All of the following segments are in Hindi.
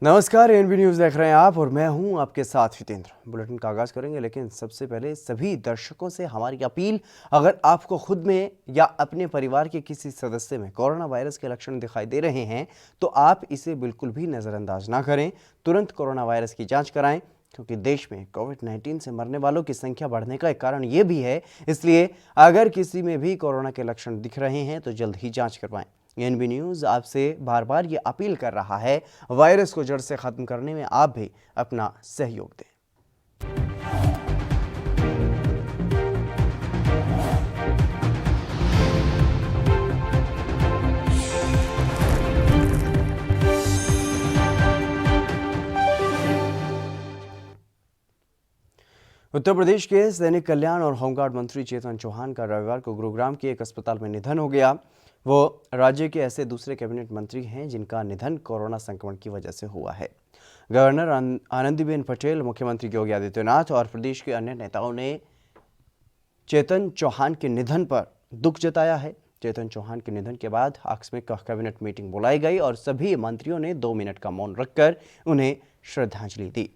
नमस्कार, एएनबी न्यूज़ देख रहे हैं आप और मैं हूं आपके साथ हितेंद्र। बुलेटिन का आगाज करेंगे, लेकिन सबसे पहले सभी दर्शकों से हमारी अपील, अगर आपको खुद में या अपने परिवार के किसी सदस्य में कोरोना वायरस के लक्षण दिखाई दे रहे हैं तो आप इसे बिल्कुल भी नज़रअंदाज ना करें। तुरंत कोरोना वायरस की जाँच कराएं, क्योंकि देश में कोविड-19 से मरने वालों की संख्या बढ़ने का एक कारण ये भी है। इसलिए अगर किसी में भी कोरोना के लक्षण दिख रहे हैं तो जल्द ही जाँच करवाएं। एएनबी न्यूज़ आपसे बार बार ये अपील कर रहा है, वायरस को जड़ से खत्म करने में आप भी अपना सहयोग दें। उत्तर प्रदेश के सैनिक कल्याण और होमगार्ड मंत्री चेतन चौहान का रविवार को गुरुग्राम के एक अस्पताल में निधन हो गया। वो राज्य के ऐसे दूसरे कैबिनेट मंत्री हैं जिनका निधन कोरोना संक्रमण की वजह से हुआ है। गवर्नर आनंदीबेन पटेल, मुख्यमंत्री योगी आदित्यनाथ और प्रदेश के अन्य नेताओं ने चेतन चौहान के निधन पर दुख जताया है। चेतन चौहान के निधन के बाद आकस्मिक कैबिनेट मीटिंग बुलाई गई और सभी मंत्रियों ने 2 मिनट का मौन रखकर उन्हें श्रद्धांजलि दी।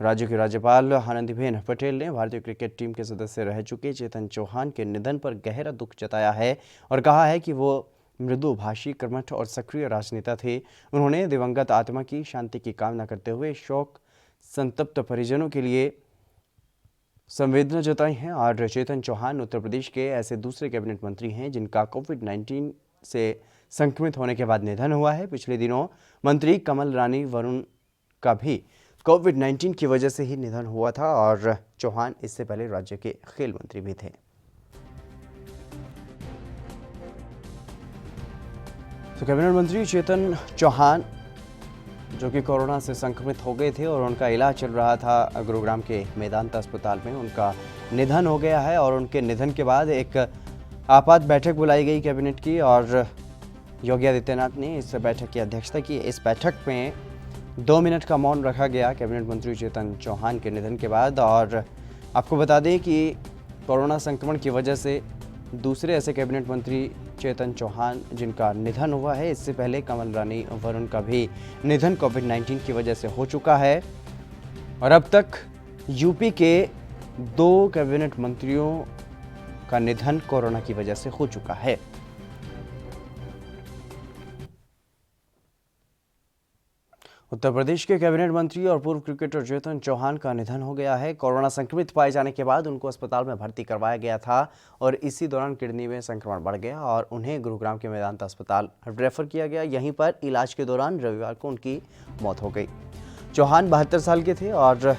राज्य के राज्यपाल आनंदीबेन पटेल ने भारतीय क्रिकेट टीम के सदस्य रह चुके चेतन चौहान के निधन पर गहरा दुख जताया है और कहा है कि वो मृदुभाषी, कर्मठ और सक्रिय राजनेता थे। उन्होंने दिवंगत आत्मा की शांति की कामना करते हुए शोक संतप्त परिजनों के लिए संवेदना जताई है। और चेतन चौहान उत्तर प्रदेश के ऐसे दूसरे कैबिनेट मंत्री हैं जिनका कोविड-19 से संक्रमित होने के बाद निधन हुआ है। पिछले दिनों मंत्री कमल रानी वरुण का भी कोविड-19 की वजह से ही निधन हुआ था और चौहान इससे पहले राज्य के खेल मंत्री भी थे। तो कैबिनेट मंत्री चेतन चौहान जो कि कोरोना से संक्रमित हो गए थे और उनका इलाज चल रहा था गुरुग्राम के मेदांता अस्पताल में, उनका निधन हो गया है। और उनके निधन के बाद एक आपात बैठक बुलाई गई कैबिनेट की और योगी आदित्यनाथ ने इस बैठक की अध्यक्षता की। इस बैठक में 2 मिनट का मौन रखा गया कैबिनेट मंत्री चेतन चौहान के निधन के बाद। और आपको बता दें कि कोरोना संक्रमण की वजह से दूसरे ऐसे कैबिनेट मंत्री चेतन चौहान जिनका निधन हुआ है, इससे पहले कमल रानी वरुण का भी निधन कोविड-19 की वजह से हो चुका है। और अब तक यूपी के 2 कैबिनेट मंत्रियों का निधन कोरोना की वजह से हो चुका है। उत्तर प्रदेश के कैबिनेट मंत्री और पूर्व क्रिकेटर चेतन चौहान का निधन हो गया है। कोरोना संक्रमित पाए जाने के बाद उनको अस्पताल में भर्ती करवाया गया था और इसी दौरान किडनी में संक्रमण बढ़ गया और उन्हें गुरुग्राम के मेदांता अस्पताल रेफर किया गया। यहीं पर इलाज के दौरान रविवार को उनकी मौत हो गई। चौहान 72 साल के थे और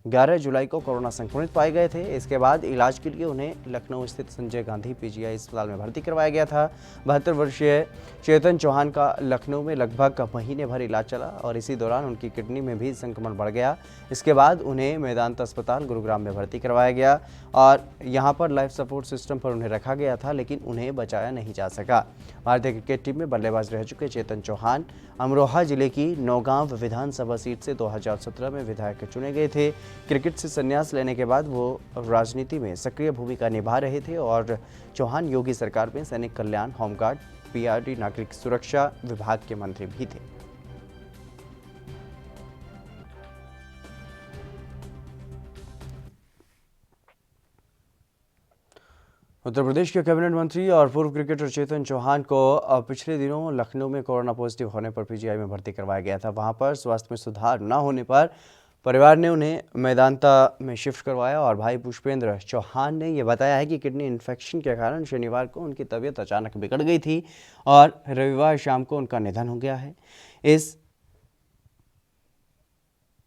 11 जुलाई को कोरोना संक्रमित पाए गए थे। इसके बाद इलाज के लिए उन्हें लखनऊ स्थित संजय गांधी पीजीआई अस्पताल में भर्ती करवाया गया था। 72 वर्षीय चेतन चौहान का लखनऊ में लगभग महीने भर इलाज चला और इसी दौरान उनकी किडनी में भी संक्रमण बढ़ गया। इसके बाद उन्हें मेदांता अस्पताल गुरुग्राम में भर्ती करवाया गया और यहाँ पर लाइफ सपोर्ट सिस्टम पर उन्हें रखा गया था, लेकिन उन्हें बचाया नहीं जा सका। भारतीय क्रिकेट टीम में बल्लेबाज रह चुके चेतन चौहान अमरोहा जिले की नौगांव विधानसभा सीट से 2017 में विधायक चुने गए थे। क्रिकेट से संन्यास लेने के बाद वो राजनीति में सक्रिय भूमिका निभा रहे थे और चौहान योगी सरकार में सैनिक कल्याण, होमगार्ड, पीआरडी, नागरिक सुरक्षा विभाग के मंत्री भी थे। उत्तर प्रदेश के कैबिनेट मंत्री और पूर्व क्रिकेटर चेतन चौहान को पिछले दिनों लखनऊ में कोरोना पॉजिटिव होने पर पीजीआई में भर्ती करवाया गया था। वहां पर स्वास्थ्य में सुधार न होने पर परिवार ने उन्हें मेदांता में शिफ्ट करवाया और भाई पुष्पेंद्र चौहान ने यह बताया है कि किडनी इन्फेक्शन के कारण शनिवार को उनकी तबीयत अचानक बिगड़ गई थी और रविवार शाम को उनका निधन हो गया है। इस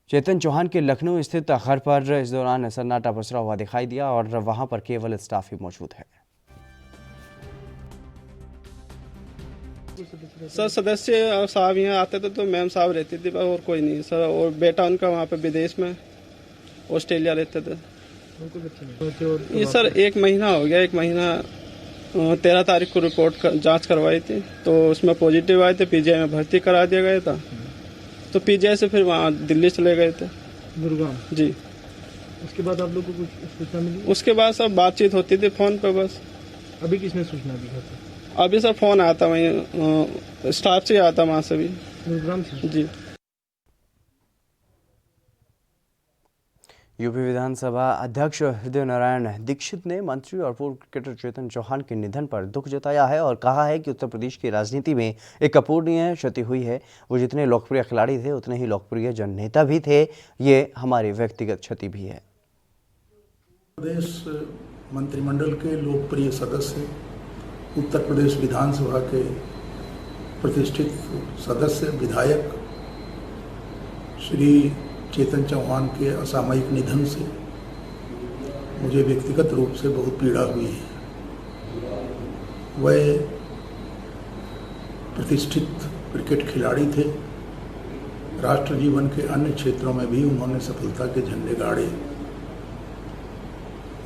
चेतन चौहान के लखनऊ स्थित घर पर इस दौरान सन्नाटा पसरा हुआ दिखाई दिया और वहां पर केवल स्टाफ ही मौजूद है। सर सदस्य साहब यहाँ आते थे तो मैम साहब रहती थी और कोई नहीं सर, और बेटा उनका वहाँ पे विदेश में ऑस्ट्रेलिया रहते थे। ये सर 1 महीना हो गया। 1 महीना 13 तारीख को रिपोर्ट जांच करवाई थी तो उसमें पॉजिटिव आए थे। पीजीआई में भर्ती करा दिया गया था तो पीजीआई से फिर वहाँ दिल्ली चले गए थे, गुरुग्राम जी। उसके बाद आप लोग को कुछ सूचना मिली? उसके बाद सब बातचीत होती थी फोन पे बस। अभी किसने सूचना दी था? अभी सर फोन आया था, वहीं स्टाफ से आया था, वहाँ से भी, गुरुग्राम से। जी। यूपी विधानसभा अध्यक्ष हृदय नारायण दीक्षित ने मंत्री और पूर्व क्रिकेटर चेतन चौहान के निधन पर दुख जताया है और कहा है कि उत्तर प्रदेश की राजनीति में एक अपूरणीय क्षति हुई है। वो जितने लोकप्रिय खिलाड़ी थे उतने ही लोकप्रिय जननेता भी थे। ये हमारी व्यक्तिगत क्षति भी है। प्रदेश मंत्रिमंडल के लोकप्रिय सदस्य, उत्तर प्रदेश विधानसभा के प्रतिष्ठित सदस्य विधायक श्री चेतन चौहान के असामयिक निधन से मुझे व्यक्तिगत रूप से बहुत पीड़ा हुई है। वह प्रतिष्ठित क्रिकेट खिलाड़ी थे। राष्ट्र जीवन के अन्य क्षेत्रों में भी उन्होंने सफलता के झंडे गाड़े।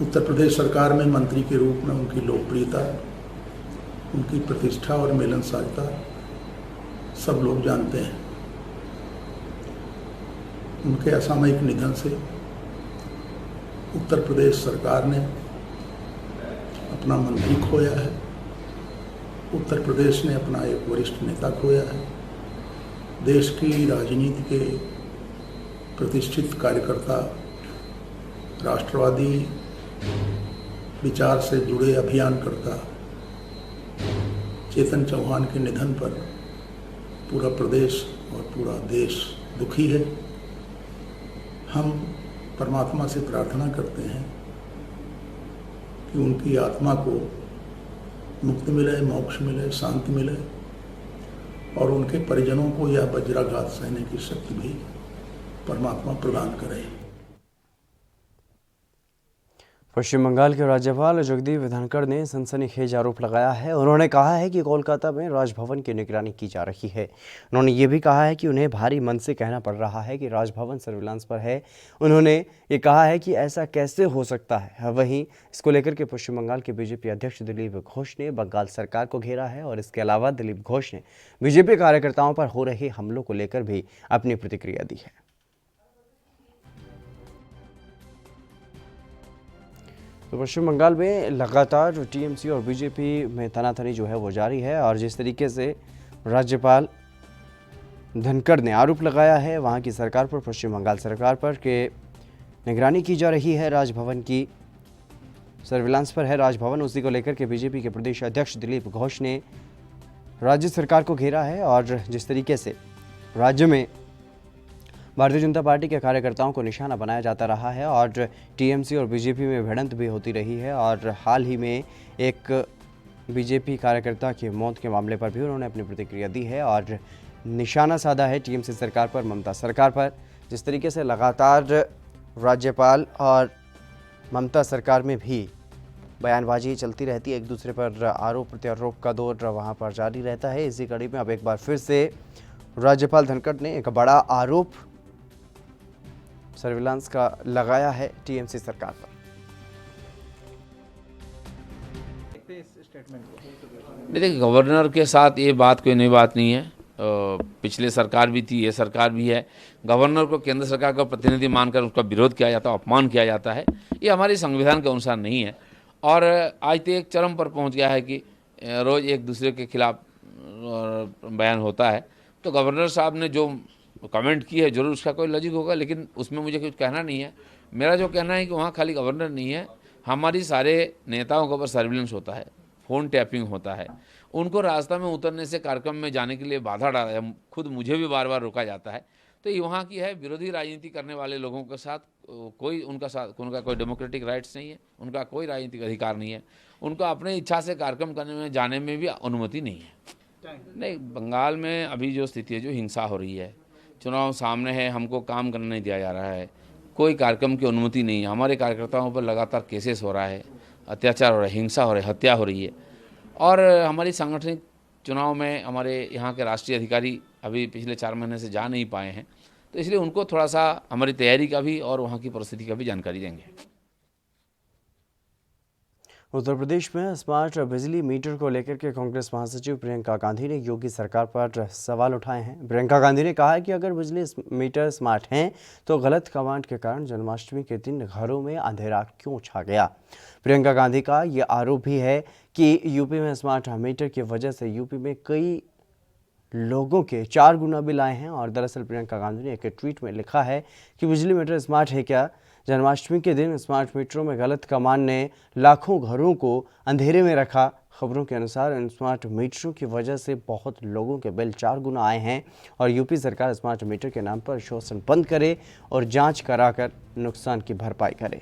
उत्तर प्रदेश सरकार में मंत्री के रूप में उनकी लोकप्रियता, उनकी प्रतिष्ठा और मिलनसारता सब लोग जानते हैं। उनके असामयिक निधन से उत्तर प्रदेश सरकार ने अपना मंत्री खोया है, उत्तर प्रदेश ने अपना एक वरिष्ठ नेता खोया है। देश की राजनीति के प्रतिष्ठित कार्यकर्ता, राष्ट्रवादी विचार से जुड़े अभियानकर्ता चेतन चौहान के निधन पर पूरा प्रदेश और पूरा देश दुखी है। हम परमात्मा से प्रार्थना करते हैं कि उनकी आत्मा को मुक्ति मिले, मोक्ष मिले, शांति मिले और उनके परिजनों को यह वज्राघात सहने की शक्ति भी परमात्मा प्रदान करे। पश्चिम बंगाल के राज्यपाल जगदीप धनखड़ ने सनसनीखेज आरोप लगाया है। उन्होंने कहा है कि कोलकाता में राजभवन की निगरानी की जा रही है। उन्होंने ये भी कहा है कि उन्हें भारी मन से कहना पड़ रहा है कि राजभवन सर्विलांस पर है। उन्होंने ये कहा है कि ऐसा कैसे हो सकता है। वहीं इसको लेकर के पश्चिम बंगाल के बीजेपी अध्यक्ष दिलीप घोष ने बंगाल सरकार को घेरा है और इसके अलावा दिलीप घोष ने बीजेपी कार्यकर्ताओं पर हो रहे हमलों को लेकर भी अपनी प्रतिक्रिया दी है। तो पश्चिम बंगाल में लगातार टीएमसी और बीजेपी में तनातनी जो है वो जारी है और जिस तरीके से राज्यपाल धनखड़ ने आरोप लगाया है वहाँ की सरकार पर, पश्चिम बंगाल सरकार पर, कि निगरानी की जा रही है, राजभवन की सर्विलांस पर है राजभवन, उसी को लेकर के बीजेपी के प्रदेश अध्यक्ष दिलीप घोष ने राज्य सरकार को घेरा है और जिस तरीके से राज्य में भारतीय जनता पार्टी के कार्यकर्ताओं को निशाना बनाया जाता रहा है और टीएमसी और बीजेपी में भिड़ंत भी होती रही है और हाल ही में एक बीजेपी कार्यकर्ता की मौत के मामले पर भी उन्होंने अपनी प्रतिक्रिया दी है और निशाना साधा है टीएमसी सरकार पर, ममता सरकार पर। जिस तरीके से लगातार राज्यपाल और ममता सरकार में भी बयानबाजी चलती रहती है, एक दूसरे पर आरोप प्रत्यारोप का दौर वहाँ पर जारी रहता है। इसी कड़ी में अब एक बार फिर से राज्यपाल धनखड़ ने एक बड़ा आरोप सर्विलांस का लगाया है टीएमसी सरकार पर। देखिए, गवर्नर के साथ ये बात कोई नई बात नहीं है। पिछले सरकार भी थी, ये सरकार भी है। गवर्नर को केंद्र सरकार का प्रतिनिधि मानकर उसका विरोध किया जाता है, अपमान किया जाता है। ये हमारे संविधान के अनुसार नहीं है और आज तो एक चरम पर पहुंच गया है कि रोज़ एक दूसरे के खिलाफ बयान होता है। तो गवर्नर साहब ने जो कमेंट की है जरूर उसका कोई लॉजिक होगा, लेकिन उसमें मुझे कुछ कहना नहीं है। मेरा जो कहना है कि वहाँ खाली गवर्नर नहीं है, हमारी सारे नेताओं के ऊपर सर्विलेंस होता है, फ़ोन टैपिंग होता है, उनको रास्ता में उतरने से कार्यक्रम में जाने के लिए बाधा डाला है, खुद मुझे भी बार बार रोका जाता है। तो ये वहाँ की है, विरोधी राजनीति करने वाले लोगों के साथ उनका कोई डेमोक्रेटिक राइट्स नहीं है, उनका कोई राजनीतिक अधिकार नहीं है, उनको अपने इच्छा से कार्यक्रम करने में जाने में भी अनुमति नहीं है। नहीं, बंगाल में अभी जो स्थिति है, जो हिंसा हो रही है, चुनाव सामने है, हमको काम करने नहीं दिया जा रहा है, कोई कार्यक्रम की अनुमति नहीं है, हमारे कार्यकर्ताओं पर लगातार केसेस हो रहा है, अत्याचार हो रहा है, हिंसा हो रही है, हत्या हो रही है। और हमारी सांगठनिक चुनाव में हमारे यहाँ के राष्ट्रीय अधिकारी अभी पिछले 4 महीने से जा नहीं पाए हैं, तो इसलिए उनको थोड़ा सा हमारी तैयारी का भी और वहाँ की परिस्थिति का भी जानकारी देंगे। उत्तर प्रदेश में स्मार्ट बिजली मीटर को लेकर के कांग्रेस महासचिव प्रियंका गांधी ने योगी सरकार पर सवाल उठाए हैं। प्रियंका गांधी ने कहा है कि अगर बिजली मीटर स्मार्ट हैं तो गलत कमांड के कारण जन्माष्टमी के दिन घरों में अंधेरा क्यों छा गया। प्रियंका गांधी का ये आरोप भी है कि यूपी में स्मार्ट मीटर की वजह से यूपी में कई लोगों के 4 गुना बिल आए हैं। और दरअसल प्रियंका गांधी ने एक ट्वीट में लिखा है कि बिजली मीटर स्मार्ट है क्या, जन्माष्टमी के दिन स्मार्ट मीटरों में गलत कमांड ने लाखों घरों को अंधेरे में रखा। खबरों के अनुसार इन स्मार्ट मीटरों की वजह से बहुत लोगों के बिल 4 गुना आए हैं और यूपी सरकार स्मार्ट मीटर के नाम पर शोषण बंद करे और जांच कराकर नुकसान की भरपाई करे।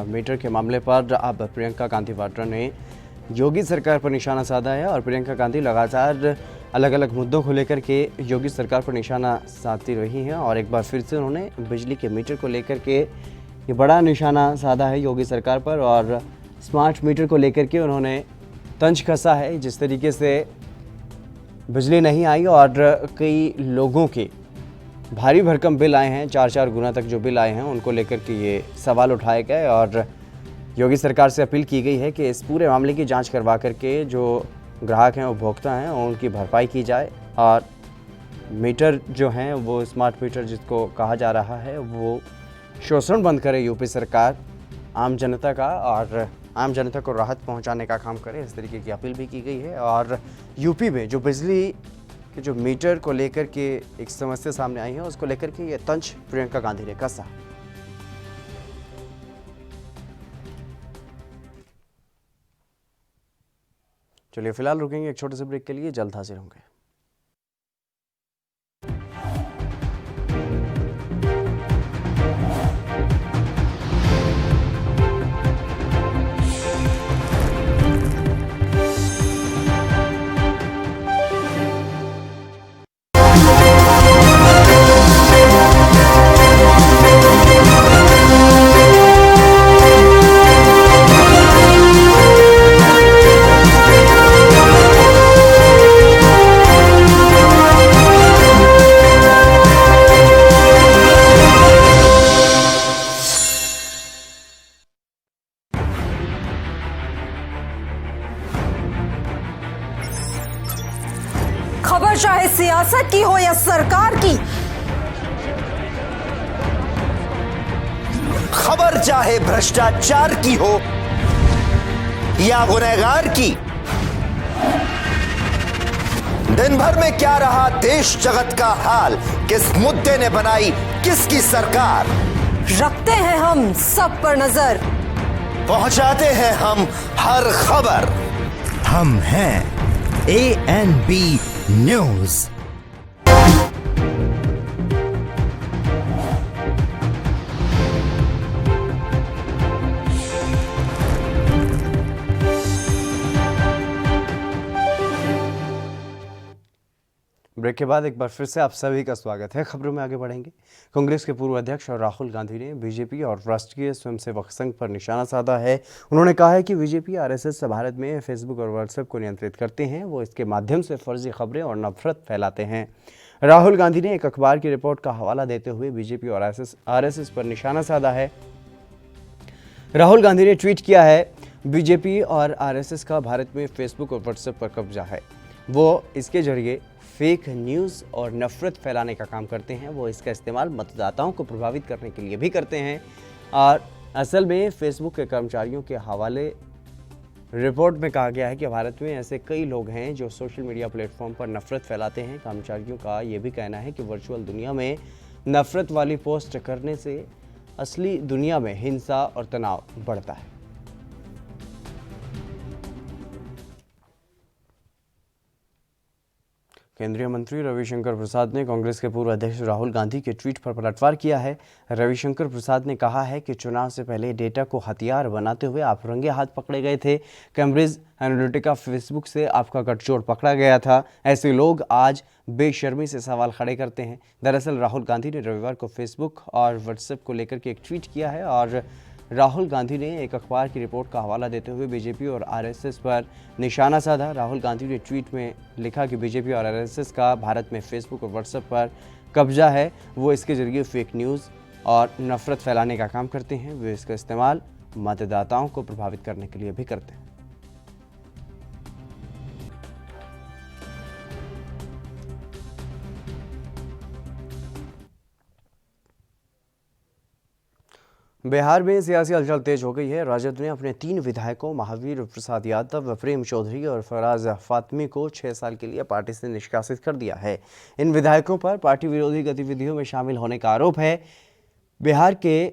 मीटर के मामले पर अब प्रियंका गांधी वाड्रा ने योगी सरकार पर निशाना साधा है और प्रियंका गांधी लगातार अलग अलग मुद्दों को लेकर के योगी सरकार पर निशाना साधती रही हैं और एक बार फिर से उन्होंने बिजली के मीटर को लेकर के ये बड़ा निशाना साधा है योगी सरकार पर और स्मार्ट मीटर को लेकर के उन्होंने तंज कसा है। जिस तरीके से बिजली नहीं आई और कई लोगों के भारी भरकम बिल आए हैं, 4-4 गुना तक जो बिल आए हैं, उनको लेकर के ये सवाल उठाए गए और योगी सरकार से अपील की गई है कि इस पूरे मामले की जांच करवा करके जो ग्राहक हैं, उपभोक्ता हैं, उनकी भरपाई की जाए और मीटर जो हैं वो स्मार्ट मीटर जिसको कहा जा रहा है वो शोषण बंद करे यूपी सरकार आम जनता का और आम जनता को राहत पहुंचाने का काम करे। इस तरीके की अपील भी की गई है और यूपी में जो बिजली के जो मीटर को लेकर के एक समस्या सामने आई है उसको लेकर के ये तंज प्रियंका गांधी ने कसा। चलिए फिलहाल रुकेंगे एक छोटे से ब्रेक के लिए, जल्द हाजिर होंगे। खबर चाहे सियासत की हो या सरकार की, खबर चाहे भ्रष्टाचार की हो या गुनहगार की, दिन भर में क्या रहा देश जगत का हाल, किस मुद्दे ने बनाई किसकी सरकार, रखते हैं हम सब पर नजर, पहुंचाते हैं हम हर खबर। हम हैं ANB न्यूज। ब्रेक के बाद एक बार फिर से आप सभी का स्वागत है। खबरों में आगे बढ़ेंगे। कांग्रेस के पूर्व अध्यक्ष और राहुल गांधी ने बीजेपी और राष्ट्रीय स्वयंसेवक संघ पर निशाना साधा है। उन्होंने कहा है कि बीजेपी आरएसएस भारत में फेसबुक और व्हाट्सएप को नियंत्रित करते हैं, वो इसके माध्यम से फर्जी खबरें और नफरत फैलाते हैं। राहुल गांधी ने एक अखबार की रिपोर्ट का हवाला देते हुए बीजेपी और आरएसएस पर निशाना साधा है। राहुल गांधी ने ट्वीट किया है, बीजेपी और आरएसएस का भारत में फेसबुक और व्हाट्सएप पर कब्जा है। वो इसके जरिए फेक न्यूज़ और नफरत फैलाने का काम करते हैं। वो इसका इस्तेमाल मतदाताओं को प्रभावित करने के लिए भी करते हैं और असल में फेसबुक के कर्मचारियों के हवाले रिपोर्ट में कहा गया है कि भारत में ऐसे कई लोग हैं जो सोशल मीडिया प्लेटफॉर्म पर नफरत फैलाते हैं। कर्मचारियों का ये भी कहना है कि वर्चुअल दुनिया में नफरत वाली पोस्ट करने से असली दुनिया में हिंसा और तनाव बढ़ता है। केंद्रीय मंत्री रविशंकर प्रसाद ने कांग्रेस के पूर्व अध्यक्ष राहुल गांधी के ट्वीट पर पलटवार किया है। रविशंकर प्रसाद ने कहा है कि चुनाव से पहले डेटा को हथियार बनाते हुए आप रंगे हाथ पकड़े गए थे। कैम्ब्रिज एनालिटिका फेसबुक से आपका गठजोड़ पकड़ा गया था। ऐसे लोग आज बेशर्मी से सवाल खड़े करते हैं। दरअसल राहुल गांधी ने रविवार को फेसबुक और व्हाट्सएप को लेकर के एक ट्वीट किया है और राहुल गांधी ने एक अखबार की रिपोर्ट का हवाला देते हुए बीजेपी और आरएसएस पर निशाना साधा। राहुल गांधी ने ट्वीट में लिखा कि बीजेपी और आरएसएस का भारत में फेसबुक और व्हाट्सएप पर कब्जा है। वो इसके जरिए फेक न्यूज़ और नफरत फैलाने का काम करते हैं। वे इसका इस्तेमाल मतदाताओं को प्रभावित करने के लिए भी करते हैं। बिहार में सियासी हलचल तेज हो गई है। राजद ने अपने 3 विधायकों महावीर प्रसाद यादव, प्रेम चौधरी और फराज फातमी को 6 साल के लिए पार्टी से निष्कासित कर दिया है। इन विधायकों पर पार्टी विरोधी गतिविधियों में शामिल होने का आरोप है। बिहार के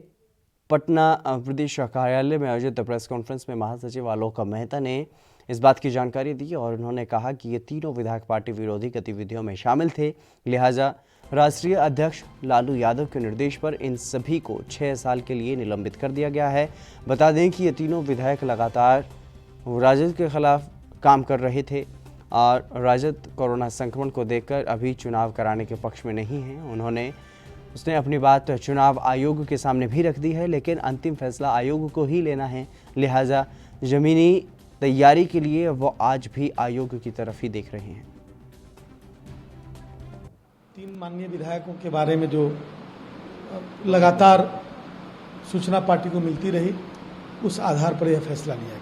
पटना प्रदेश कार्यालय में आयोजित प्रेस कॉन्फ्रेंस में महासचिव आलोक मेहता ने इस बात की जानकारी दी और उन्होंने कहा कि ये तीनों विधायक पार्टी विरोधी गतिविधियों में शामिल थे, लिहाजा राष्ट्रीय अध्यक्ष लालू यादव के निर्देश पर इन सभी को 6 साल के लिए निलंबित कर दिया गया है। बता दें कि ये तीनों विधायक लगातार राजद के खिलाफ काम कर रहे थे और राजद कोरोना संक्रमण को देखकर अभी चुनाव कराने के पक्ष में नहीं है। उसने अपनी बात चुनाव आयोग के सामने भी रख दी है, लेकिन अंतिम फैसला आयोग को ही लेना है, लिहाजा जमीनी तैयारी के लिए वो आज भी आयोग की तरफ ही देख रहे हैं। 3 माननीय विधायकों के बारे में जो लगातार सूचना पार्टी को मिलती रही, उस आधार पर यह फैसला लिया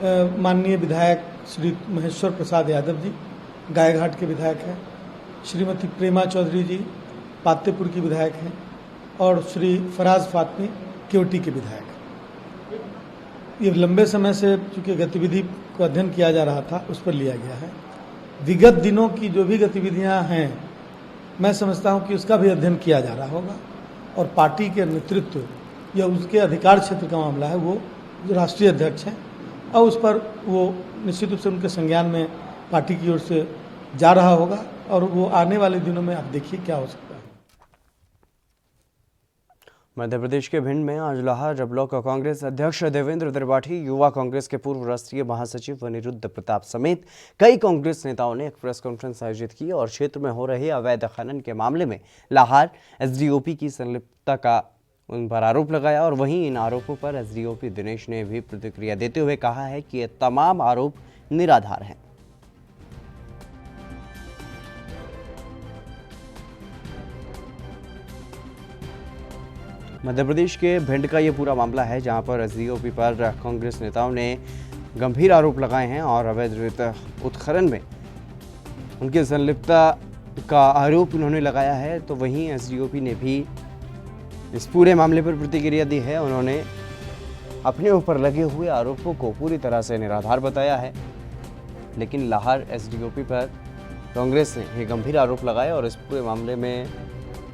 गया। माननीय विधायक श्री महेश्वर प्रसाद यादव जी गायघाट के विधायक हैं, श्रीमती प्रेमा चौधरी जी पातेपुर की विधायक हैं और श्री फराज फातमी केवटी के विधायक हैं। ये लंबे समय से चूँकि गतिविधि को अध्ययन किया जा रहा था, उस पर लिया गया है। विगत दिनों की जो भी गतिविधियां हैं, मैं समझता हूं कि उसका भी अध्ययन किया जा रहा होगा और पार्टी के नेतृत्व या उसके अधिकार क्षेत्र का मामला है, वो जो राष्ट्रीय अध्यक्ष हैं और उस पर वो निश्चित रूप से उनके संज्ञान में पार्टी की ओर से जा रहा होगा और वो आने वाले दिनों में आप देखिए क्या हो सकता है। मध्य प्रदेश के भिंड में आज लाहौर ब्लॉक कांग्रेस अध्यक्ष देवेंद्र त्रिपाठी, युवा कांग्रेस के पूर्व राष्ट्रीय महासचिव अनिरुद्ध प्रताप समेत कई कांग्रेस नेताओं ने एक प्रेस कॉन्फ्रेंस आयोजित की और क्षेत्र में हो रहे अवैध खनन के मामले में लाहौर एसडीओपी की संलिप्तता का उन पर आरोप लगाया और वहीं इन आरोपों पर एसडीओपी दिनेश ने भी प्रतिक्रिया देते हुए कहा है कि ये तमाम आरोप निराधार हैं। मध्य प्रदेश के भिंड का ये पूरा मामला है, जहां पर एसडीओपी पर कांग्रेस नेताओं ने गंभीर आरोप लगाए हैं और अवैध रेत उत्खनन में उनकी संलिप्तता का आरोप उन्होंने लगाया है। तो वहीं एसडीओपी ने भी इस पूरे मामले पर प्रतिक्रिया दी है। उन्होंने अपने ऊपर लगे हुए आरोपों को पूरी तरह से निराधार बताया है, लेकिन लाहौर एसडीओपी पर कांग्रेस ने ये गंभीर आरोप लगाए और इस पूरे मामले में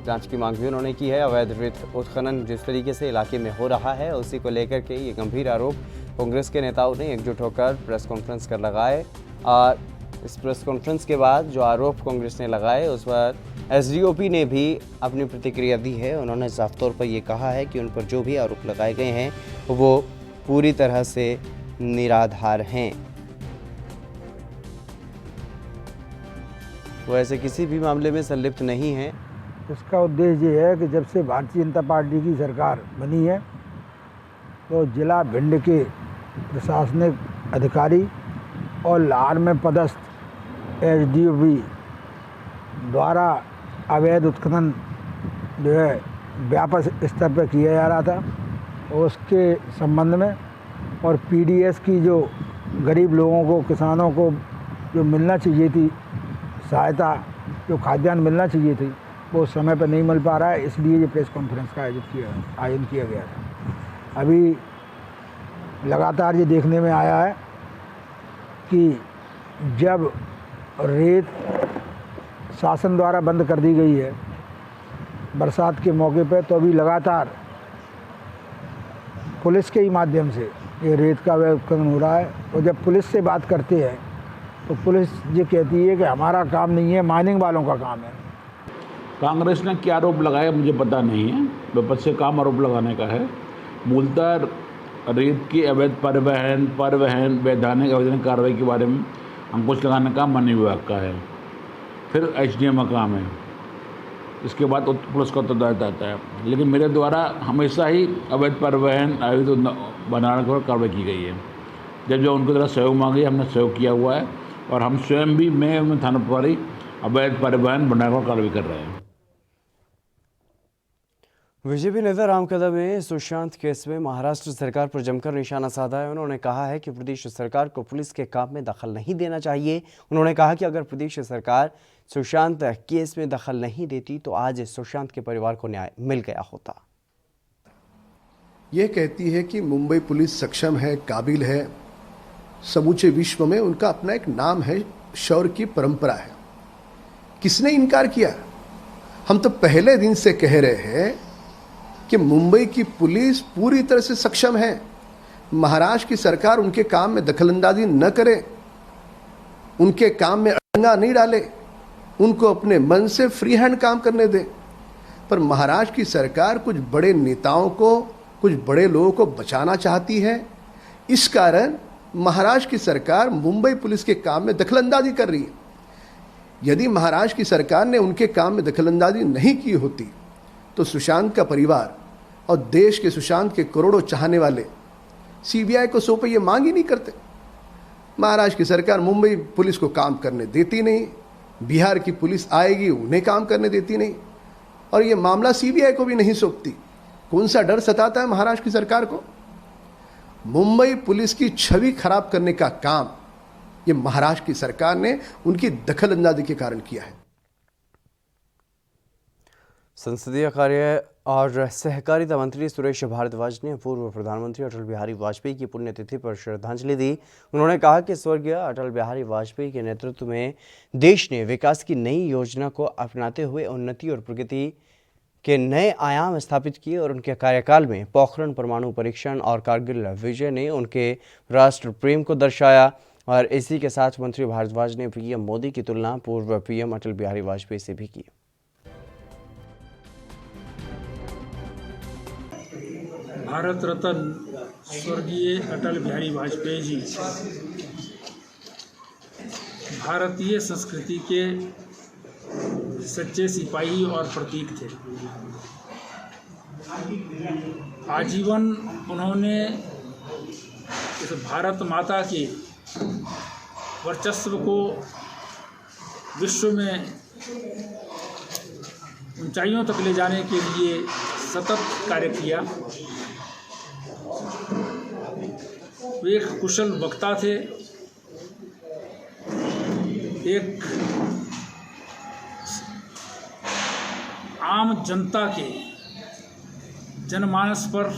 जांच की मांग भी उन्होंने की है। अवैध रेत उत्खनन जिस तरीके से इलाके में हो रहा है, उसी को लेकर के ये गंभीर आरोप कांग्रेस के नेताओं ने एकजुट होकर प्रेस कॉन्फ्रेंस कर लगाए और इस प्रेस कॉन्फ्रेंस के बाद जो आरोप कांग्रेस ने लगाए उस पर एसडीओपी ने भी अपनी प्रतिक्रिया दी है। उन्होंने साफ तौर पर ये कहा है कि उन पर जो भी आरोप लगाए गए हैं वो पूरी तरह से निराधार हैं। वो ऐसे किसी भी मामले में संलिप्त नहीं है। इसका उद्देश्य ये है कि जब से भारतीय जनता पार्टी की सरकार बनी है तो जिला भिंड के प्रशासनिक अधिकारी और लाहौर में पदस्थ एसडीओपी द्वारा अवैध उत्खनन जो है व्यापक स्तर पर किया जा रहा था और उसके संबंध में और पीडीएस की जो गरीब लोगों को, किसानों को जो मिलना चाहिए थी सहायता, जो खाद्यान्न मिलना चाहिए थी, वो समय पर नहीं मिल पा रहा है। इसलिए ये प्रेस कॉन्फ्रेंस का आयोजन किया गया था। अभी लगातार ये देखने में आया है कि जब रेत शासन द्वारा बंद कर दी गई है बरसात के मौके पर, तो अभी लगातार पुलिस के ही माध्यम से ये रेत का अवैध उत्खनन हो रहा है। और जब पुलिस से बात करते हैं तो पुलिस ये कहती है कि हमारा काम नहीं है, माइनिंग वालों का काम है। कांग्रेस ने क्या आरोप लगाया मुझे पता नहीं है, विपक्ष से काम आरोप लगाने का है। मूलतः रेत की अवैध परिवहन वैधानिक अवैधानिक कार्रवाई के बारे में अंकुश लगाने का वन विभाग का है, फिर एसडीएम का काम है, इसके बाद पुलिस का उत्तरदायित्व आता है। लेकिन मेरे द्वारा हमेशा ही अवैध परिवहन अवैध बनाने पर कार्रवाई की गई है। जब उनकी तरह सहयोग मांगी, हमने सहयोग किया हुआ है और हम स्वयं भी मैं थाना प्रभारी अवैध परिवहन बनाने पर कार्रवाई कर रहे हैं। बीजेपी नेता राम कदम ने सुशांत केस में महाराष्ट्र सरकार पर जमकर निशाना साधा है। उन्होंने कहा है कि प्रदेश सरकार को पुलिस के काम में दखल नहीं देना चाहिए। उन्होंने कहा कि अगर प्रदेश सरकार सुशांत केस में दखल नहीं देती तो आज सुशांत के परिवार को न्याय मिल गया होता। यह कहती है कि मुंबई पुलिस सक्षम है, काबिल है, समूचे विश्व में उनका अपना एक नाम है, शौर्य की परंपरा है। किसने इनकार किया? हम तो पहले दिन से कह रहे हैं कि मुंबई की पुलिस पूरी तरह से सक्षम है। महाराष्ट्र की सरकार उनके काम में दखलंदाजी न करे, उनके काम में अड़ंगा नहीं डाले, उनको अपने मन से फ्री हैंड काम करने दे। पर महाराष्ट्र की सरकार कुछ बड़े नेताओं को, कुछ बड़े लोगों को बचाना चाहती है। इस कारण महाराष्ट्र की सरकार मुंबई पुलिस के काम में दखलंदाजी कर रही है। यदि महाराष्ट्र की सरकार ने उनके काम में दखलंदाजी नहीं की होती तो सुशांत का परिवार और देश के सुशांत के करोड़ों चाहने वाले सीबीआई को सौंपे ये मांग ही नहीं करते। महाराष्ट्र की सरकार मुंबई पुलिस को काम करने देती नहीं, बिहार की पुलिस आएगी उन्हें काम करने देती नहीं, और ये मामला सीबीआई को भी नहीं सौंपती। कौन सा डर सताता है महाराष्ट्र की सरकार को? मुंबई पुलिस की छवि खराब करने का काम ये महाराष्ट्र की सरकार ने उनकी दखलंदाजी के कारण किया है। संसदीय कार्य और सहकारिता मंत्री सुरेश भारद्वाज ने पूर्व प्रधानमंत्री अटल बिहारी वाजपेयी की पुण्यतिथि पर श्रद्धांजलि दी। उन्होंने कहा कि स्वर्गीय अटल बिहारी वाजपेयी के नेतृत्व में देश ने विकास की नई योजना को अपनाते हुए उन्नति और प्रगति के नए आयाम स्थापित किए और उनके कार्यकाल में पोखरण परमाणु परीक्षण और कारगिल विजय ने उनके राष्ट्र प्रेम को दर्शाया। और इसी के साथ मंत्री भारद्वाज ने पीएम मोदी की तुलना पूर्व पीएम अटल बिहारी वाजपेयी से भी की। भारत रत्न स्वर्गीय अटल बिहारी वाजपेयी जी भारतीय संस्कृति के सच्चे सिपाही और प्रतीक थे। आजीवन उन्होंने इस भारत माता के वर्चस्व को विश्व में ऊंचाइयों तक ले जाने के लिए सतत कार्य किया। वे एक कुशल वक्ता थे, एक आम जनता के जनमानस पर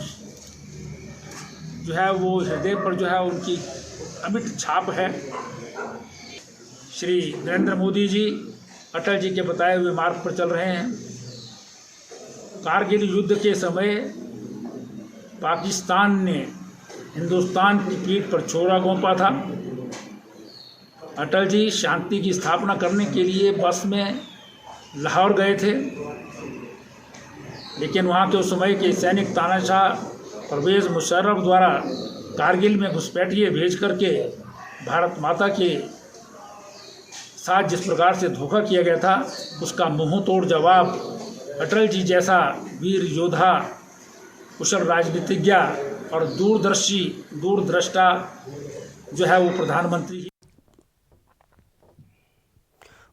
जो है वो हृदय पर जो है उनकी अमिट छाप है। श्री नरेंद्र मोदी जी अटल जी के बताए हुए मार्ग पर चल रहे हैं। कारगिल युद्ध के समय पाकिस्तान ने हिंदुस्तान की पीठ पर छोरा घोंपा था। अटल जी शांति की स्थापना करने के लिए बस में लाहौर गए थे, लेकिन वहाँ के उस समय के सैनिक तानाशाह परवेज़ मुशर्रफ द्वारा कारगिल में घुसपैठिए भेज करके भारत माता के साथ जिस प्रकार से धोखा किया गया था, उसका मुंह तोड़ जवाब अटल जी जैसा वीर योद्धा, कुशल राजनीतिज्ञ और दूरदृष्टा जो है वो प्रधानमंत्री।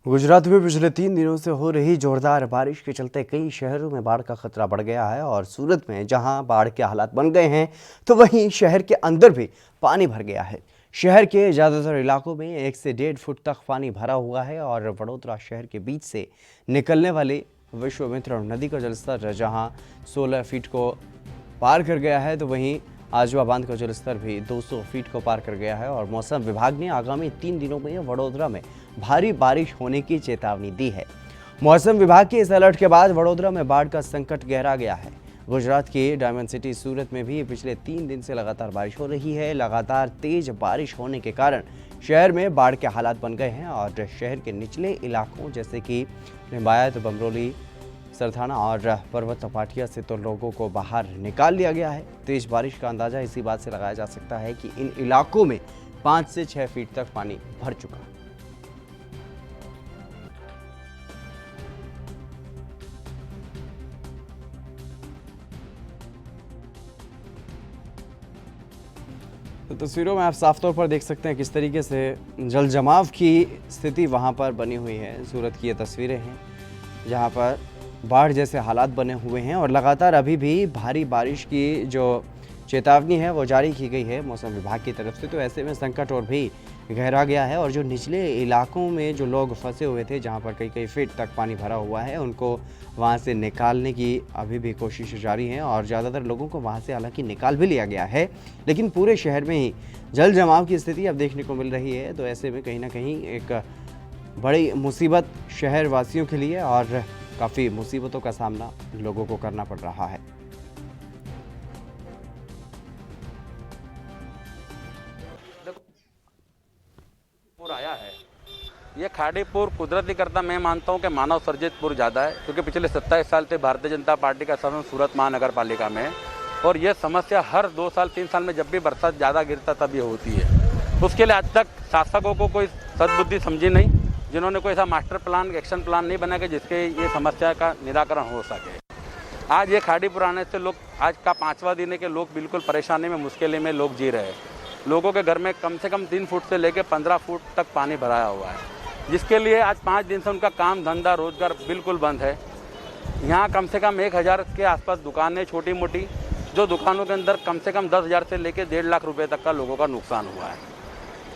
गुजरात में पिछले 3 दिनों से हो रही जोरदार बारिश के चलते कई शहरों में बाढ़ का खतरा बढ़ गया है और सूरत में जहां बाढ़ के हालात बन गए हैं तो वहीं शहर के अंदर भी पानी भर गया है। शहर के ज़्यादातर इलाकों में 1 से 1.5 फुट तक पानी भरा हुआ है और वडोदरा शहर के बीच से निकलने वाली विश्वामित्र नदी का जलस्तर जहां 16 फीट को पार कर गया है तो वहीं आजवा बांध का जलस्तर भी 200 फीट को पार कर गया है। और मौसम विभाग ने आगामी 3 दिनों में वडोदरा में भारी बारिश होने की चेतावनी दी है। मौसम विभाग के इस अलर्ट के बाद वडोदरा में बाढ़ का संकट गहरा गया है। गुजरात के डायमंड सिटी सूरत में भी पिछले 3 दिन से लगातार बारिश हो रही है। लगातार तेज बारिश होने के कारण शहर में बाढ़ के हालात बन गए हैं और शहर के निचले इलाकों जैसे कि लिंबायत, बमरोली, सरथाना और पर्वत पाटिया से तो लोगों को बाहर निकाल लिया गया है। तेज बारिश का अंदाजा इसी बात से लगाया जा सकता है कि इन इलाकों में 5 से 6 फीट तक पानी भर चुका है। तो तस्वीरों में आप साफ तौर पर देख सकते हैं किस तरीके से जल जमाव की स्थिति वहां पर बनी हुई है। सूरत की ये तस्वीरें हैं जहां पर बाढ़ जैसे हालात बने हुए हैं और लगातार अभी भी भारी बारिश की जो चेतावनी है वो जारी की गई है मौसम विभाग की तरफ से। तो ऐसे में संकट और भी गहरा गया है और जो निचले इलाकों में जो लोग फंसे हुए थे, जहां पर कई कई फीट तक पानी भरा हुआ है, उनको वहां से निकालने की अभी भी कोशिश जारी है और ज़्यादातर लोगों को वहां से हालांकि निकाल भी लिया गया है, लेकिन पूरे शहर में ही जल जमाव की स्थिति अब देखने को मिल रही है। तो ऐसे में कहीं ना कहीं एक बड़ी मुसीबत शहर वासियों के लिए और काफ़ी मुसीबतों का सामना लोगों को करना पड़ रहा है। आया है ये खाड़ीपुर कुदरती करता मैं मानता हूं कि मानव सर्जित पुर ज़्यादा है, क्योंकि पिछले 27 साल से भारतीय जनता पार्टी का शासन सूरत महानगर पालिका में है और ये समस्या हर 2 साल 3 साल में जब भी बरसात ज़्यादा गिरता तब ये होती है। उसके लिए आज तक शासकों को कोई सद्बुद्धि समझी नहीं, जिन्होंने कोई ऐसा मास्टर प्लान एक्शन प्लान नहीं बनाया कि जिसके ये समस्या का निराकरण हो सके। आज ये खाड़ीपुर आने से लोग, आज का 5वां दिन है कि लोग बिल्कुल परेशानी में मुश्किल में लोग जी रहे हैं। लोगों के घर में कम से कम 3 फुट से लेकर 15 फुट तक पानी भराया हुआ है, जिसके लिए आज 5 दिन से उनका काम धंधा रोजगार बिल्कुल बंद है। यहाँ कम से कम 1000 के आसपास दुकानें छोटी मोटी, जो दुकानों के अंदर कम से कम 10,000 से लेकर 1.5 लाख रुपए तक का लोगों का नुकसान हुआ है।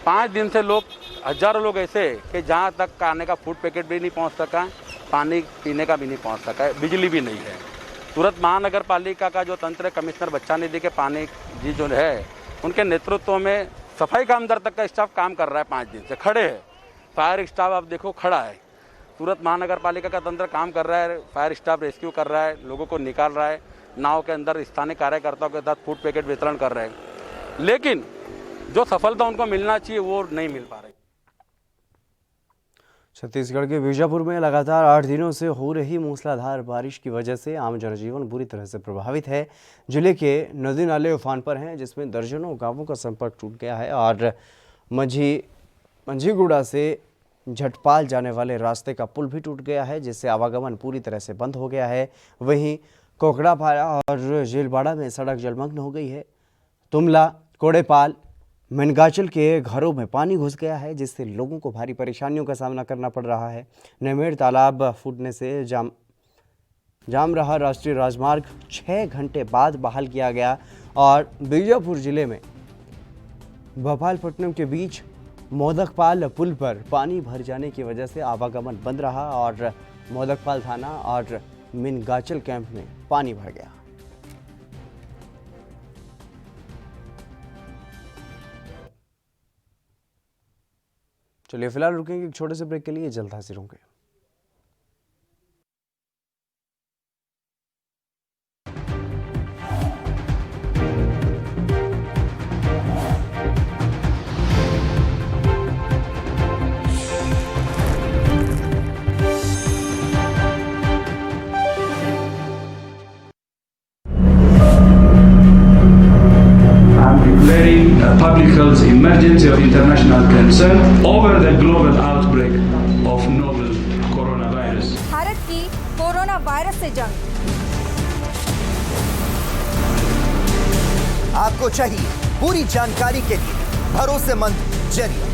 5 दिन से लोग, हजारों लोग ऐसे कि जहाँ तक खाने का फूड पैकेट भी नहीं पहुँच सका है, पानी पीने का भी नहीं पहुँच सका है, बिजली भी नहीं है। सूरत महानगर पालिका का जो तंत्र है, कमिश्नर बच्चा निधि के पानी जी जो है, उनके नेतृत्व में सफाई कामदार तक का स्टाफ काम कर रहा है। 5 दिन से खड़े है, फायर स्टाफ आप देखो खड़ा है। सूरत महानगर पालिका का तंत्र काम कर रहा है, फायर स्टाफ रेस्क्यू कर रहा है, लोगों को निकाल रहा है, नाव के अंदर स्थानीय कार्यकर्ताओं के साथ फूड पैकेट वितरण कर रहे हैं, लेकिन जो सफलता उनको मिलना चाहिए वो नहीं मिल पा रही। छत्तीसगढ़ के बीजापुर में लगातार 8 दिनों से हो रही मूसलाधार बारिश की वजह से आम जनजीवन बुरी तरह से प्रभावित है। जिले के नदी नाले उफान पर हैं, जिसमें दर्जनों गांवों का संपर्क टूट गया है और मंझीगुड़ा से झटपाल जाने वाले रास्ते का पुल भी टूट गया है, जिससे आवागमन पूरी तरह से बंद हो गया है। वहीं कोकड़ापारा और जेलबाड़ा में सड़क जलमग्न हो गई है। तुमला, कोड़ेपाल, मनगाचल के घरों में पानी घुस गया है, जिससे लोगों को भारी परेशानियों का सामना करना पड़ रहा है। नेमेड़ तालाब फूटने से जाम रहा राष्ट्रीय राजमार्ग 6 घंटे बाद बहाल किया गया और बीजापुर जिले में भोपालपट्टनम के बीच मोदकपाल पुल पर पानी भर जाने की वजह से आवागमन बंद रहा और मोदकपाल थाना और मिनगाचल कैंप में पानी भर गया। चलिए फिलहाल रुकेंगे एक छोटे से ब्रेक के लिए, जल्द हाजिर होंगे। Declaring a public health emergency of international concern over the global outbreak of novel coronavirus. Bharat की कोरोना वायरस से जंग। आपको चाहिए पूरी जानकारी के लिए भरोसेमंद जरिया।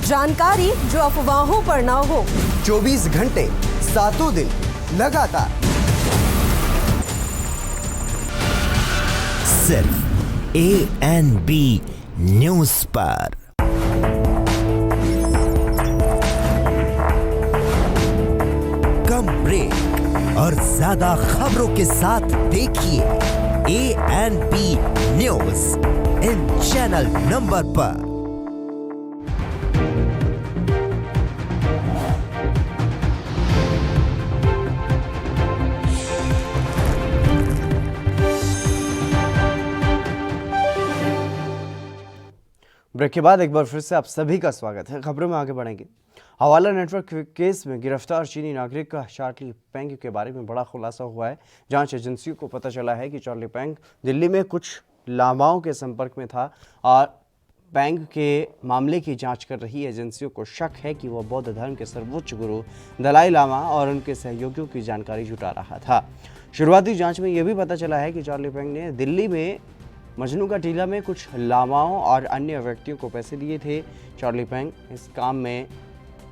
जानकारी जो अफवाहों पर ना हो। 24 घंटे 7 दिन लगातार सिर्फ ANB न्यूज पर। कम ब्रेक और ज्यादा खबरों के साथ देखिए ANB news in channel number पर। ब्रेक के बाद एक बार फिर से आप सभी का स्वागत है। खबरों में आगे बढ़ेंगे। हवाला नेटवर्क केस में गिरफ्तार चीनी नागरिक चार्ली पेंग के बारे में बड़ा खुलासा हुआ है। जांच एजेंसियों को पता चला है कि चार्ली पेंग दिल्ली में कुछ लामाओं के संपर्क में था और पेंग के मामले की जांच कर रही एजेंसियों को शक है कि वह बौद्ध धर्म के सर्वोच्च गुरु दलाई लामा और उनके सहयोगियों की जानकारी जुटा रहा था। शुरुआती जाँच में यह भी पता चला है कि चार्ली पेंग ने दिल्ली में मजनू का टीला में कुछ लामाओं और अन्य व्यक्तियों को पैसे दिए थे। चार्ली पेंग इस काम में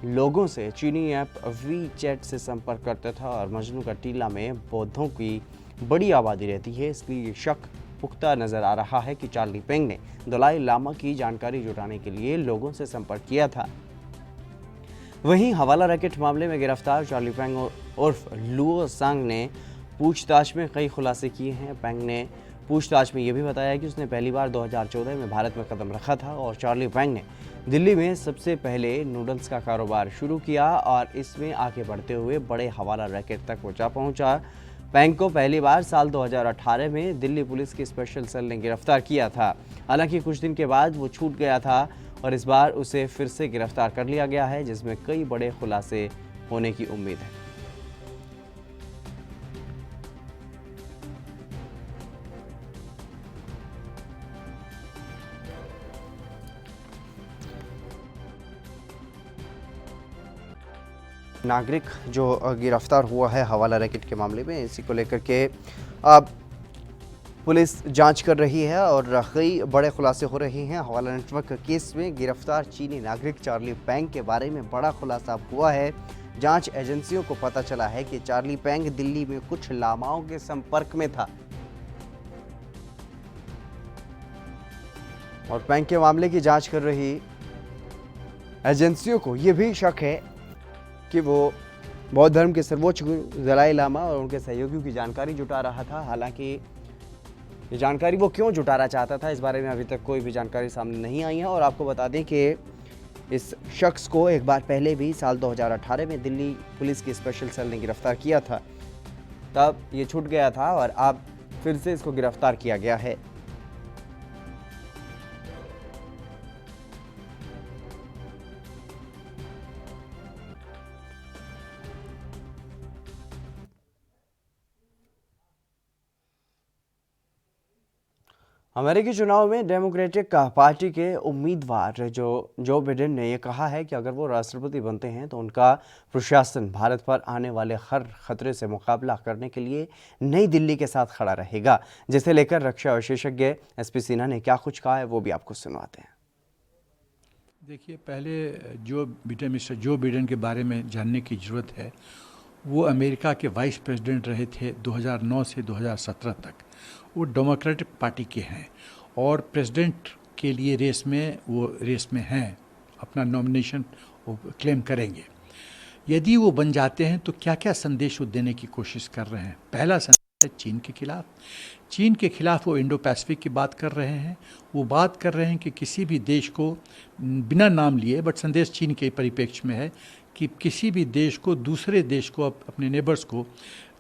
लोगों से चीनी ऐप WeChat से संपर्क करता था और मजनू का टीला में बौद्धों की बड़ी आबादी रहती है, इसलिए शक पुख्ता नजर आ रहा है कि चार्ली पेंग ने दलाई लामा की जानकारी जुटाने के लिए लोगों से संपर्क किया था। वहीं हवाला रैकेट मामले में गिरफ्तार चार्ली पेंग उर्फ लुओ सांग ने पूछताछ में कई खुलासे किए हैं। पेंग ने पूछताछ में यह भी बताया कि उसने पहली बार 2014 में भारत में कदम रखा था और चार्ली पेंग ने दिल्ली में सबसे पहले नूडल्स का कारोबार शुरू किया और इसमें आगे बढ़ते हुए बड़े हवाला रैकेट तक वो जा पहुंचा। पेंग को पहली बार साल 2018 में दिल्ली पुलिस की स्पेशल सेल ने गिरफ्तार किया था। हालांकि कुछ दिन के बाद वो छूट गया था और इस बार उसे फिर से गिरफ्तार कर लिया गया है, जिसमें कई बड़े खुलासे होने की उम्मीद है। नागरिक जो गिरफ्तार हुआ है हवाला रैकेट के मामले में, इसी को लेकर के अब पुलिस जांच कर रही है और कई बड़े खुलासे हो रहे हैं। हवाला नेटवर्क केस में गिरफ्तार चीनी नागरिक चार्ली पेंग के बारे में बड़ा खुलासा हुआ है। जांच एजेंसियों को पता चला है कि चार्ली पेंग दिल्ली में कुछ लामाओं के संपर्क में था और पेंग के मामले की जांच कर रही एजेंसियों को यह भी शक है कि वो बौद्ध धर्म के सर्वोच्च गुरु दलाई लामा और उनके सहयोगियों की जानकारी जुटा रहा था। हालांकि ये जानकारी वो क्यों जुटाना चाहता था, इस बारे में अभी तक कोई भी जानकारी सामने नहीं आई है। और आपको बता दें कि इस शख्स को एक बार पहले भी साल 2018 में दिल्ली पुलिस की स्पेशल सेल ने गिरफ्तार किया था, तब ये छूट गया था और अब फिर से इसको गिरफ्तार किया गया है। अमेरिकी चुनाव में डेमोक्रेटिक पार्टी के उम्मीदवार जो बिडेन ने यह कहा है कि अगर वो राष्ट्रपति बनते हैं तो उनका प्रशासन भारत पर आने वाले हर खतरे से मुकाबला करने के लिए नई दिल्ली के साथ खड़ा रहेगा, जिसे लेकर रक्षा विशेषज्ञ एसपी सिन्हा ने क्या कुछ कहा है वो भी आपको सुनवाते हैं। देखिए, पहले मिस्टर जो बिडेन के बारे में जानने की ज़रूरत है। वो अमेरिका के वाइस प्रेसिडेंट रहे थे 2009 से 2017 तक। वो डेमोक्रेटिक पार्टी के हैं और प्रेसिडेंट के लिए रेस में हैं, अपना नॉमिनेशन वो क्लेम करेंगे। यदि वो बन जाते हैं तो क्या क्या संदेश वो देने की कोशिश कर रहे हैं। पहला संदेश है चीन के खिलाफ वो इंडो पैसिफिक की बात कर रहे हैं। वो बात कर रहे हैं कि किसी भी देश को, बिना नाम लिए, बट संदेश चीन के परिप्रेक्ष्य में है कि किसी भी देश को दूसरे देश को, अपने नेबर्स को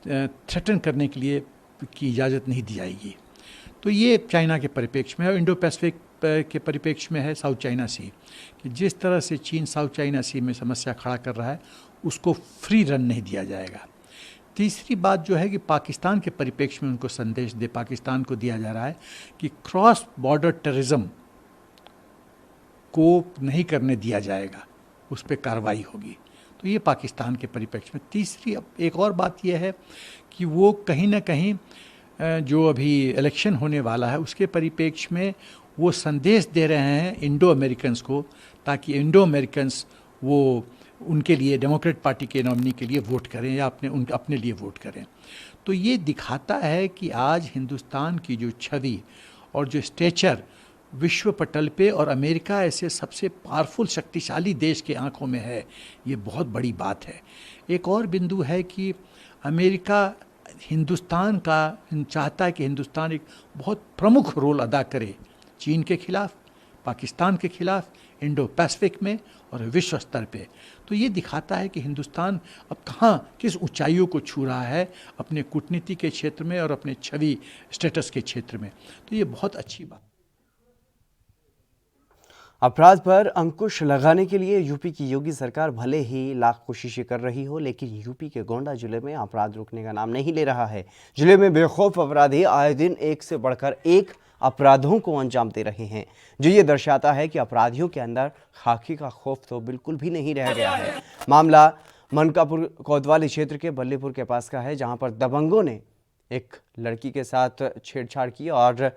थ्रेटन करने के लिए की इजाज़त नहीं दी जाएगी। तो ये चाइना के परिप्रेक्ष्य में है। और इंडो पैसिफिक के परिप्रेक्ष्य में है साउथ चाइना सी, कि जिस तरह से चीन साउथ चाइना सी में समस्या खड़ा कर रहा है उसको फ्री रन नहीं दिया जाएगा। तीसरी बात जो है कि पाकिस्तान के परिप्रेक्ष्य में उनको संदेश पाकिस्तान को दिया जा रहा है कि क्रॉस बॉर्डर टेररिज्म को नहीं करने दिया जाएगा, उस पर कार्रवाई होगी। तो ये पाकिस्तान के परिप्रेक्ष्य में। तीसरी एक और बात यह है कि वो कहीं ना कहीं जो अभी इलेक्शन होने वाला है उसके परिप्रेक्ष्य में वो संदेश दे रहे हैं इंडो अमेरिकन्स को, ताकि इंडो अमेरिकन्स वो उनके लिए, डेमोक्रेट पार्टी के नॉमिनी के लिए वोट करें या अपने लिए वोट करें। तो ये दिखाता है कि आज हिंदुस्तान की जो छवि और जो स्टेचर विश्व पटल पे और अमेरिका ऐसे सबसे पावरफुल शक्तिशाली देश के आंखों में है, ये बहुत बड़ी बात है। एक और बिंदु है कि अमेरिका हिंदुस्तान का चाहता है कि हिंदुस्तान एक बहुत प्रमुख रोल अदा करे चीन के खिलाफ, पाकिस्तान के खिलाफ, इंडो पैसिफिक में और विश्व स्तर पे। तो ये दिखाता है कि हिंदुस्तान अब कहाँ किस ऊंचाइयों को छू रहा है अपने कूटनीति के क्षेत्र में और अपने छवि स्टेटस के क्षेत्र में। तो ये बहुत अच्छी बात। अपराध पर अंकुश लगाने के लिए यूपी की योगी सरकार भले ही लाख कोशिशें कर रही हो, लेकिन यूपी के गोंडा जिले में अपराध रुकने का नाम नहीं ले रहा है। जिले में बेखौफ अपराधी आए दिन एक से बढ़कर एक अपराधों को अंजाम दे रहे हैं, जो ये दर्शाता है कि अपराधियों के अंदर खाकी का खौफ तो बिल्कुल भी नहीं रह गया है। मामला मनकापुर कोतवाली क्षेत्र के बल्लीपुर के पास का है, जहां पर दबंगों ने एक लड़की के साथ छेड़छाड़ की और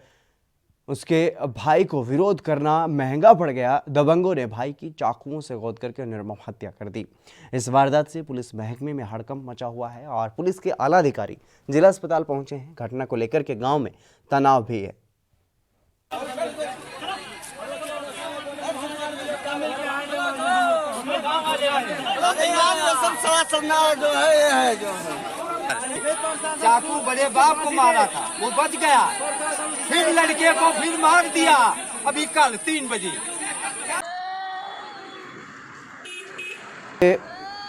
उसके भाई को विरोध करना महंगा पड़ गया। दबंगों ने भाई की चाकुओं से गोद करके निर्मम हत्या कर दी। इस वारदात से पुलिस महकमे में हड़कंप मचा हुआ है और पुलिस के आला अधिकारी जिला अस्पताल पहुंचे हैं। घटना को लेकर के गांव में तनाव भी है। चाकू बड़े बाप को मारा था, वो बच गया, फिर लड़के को फिर मार दिया। अभी कल 3 बजे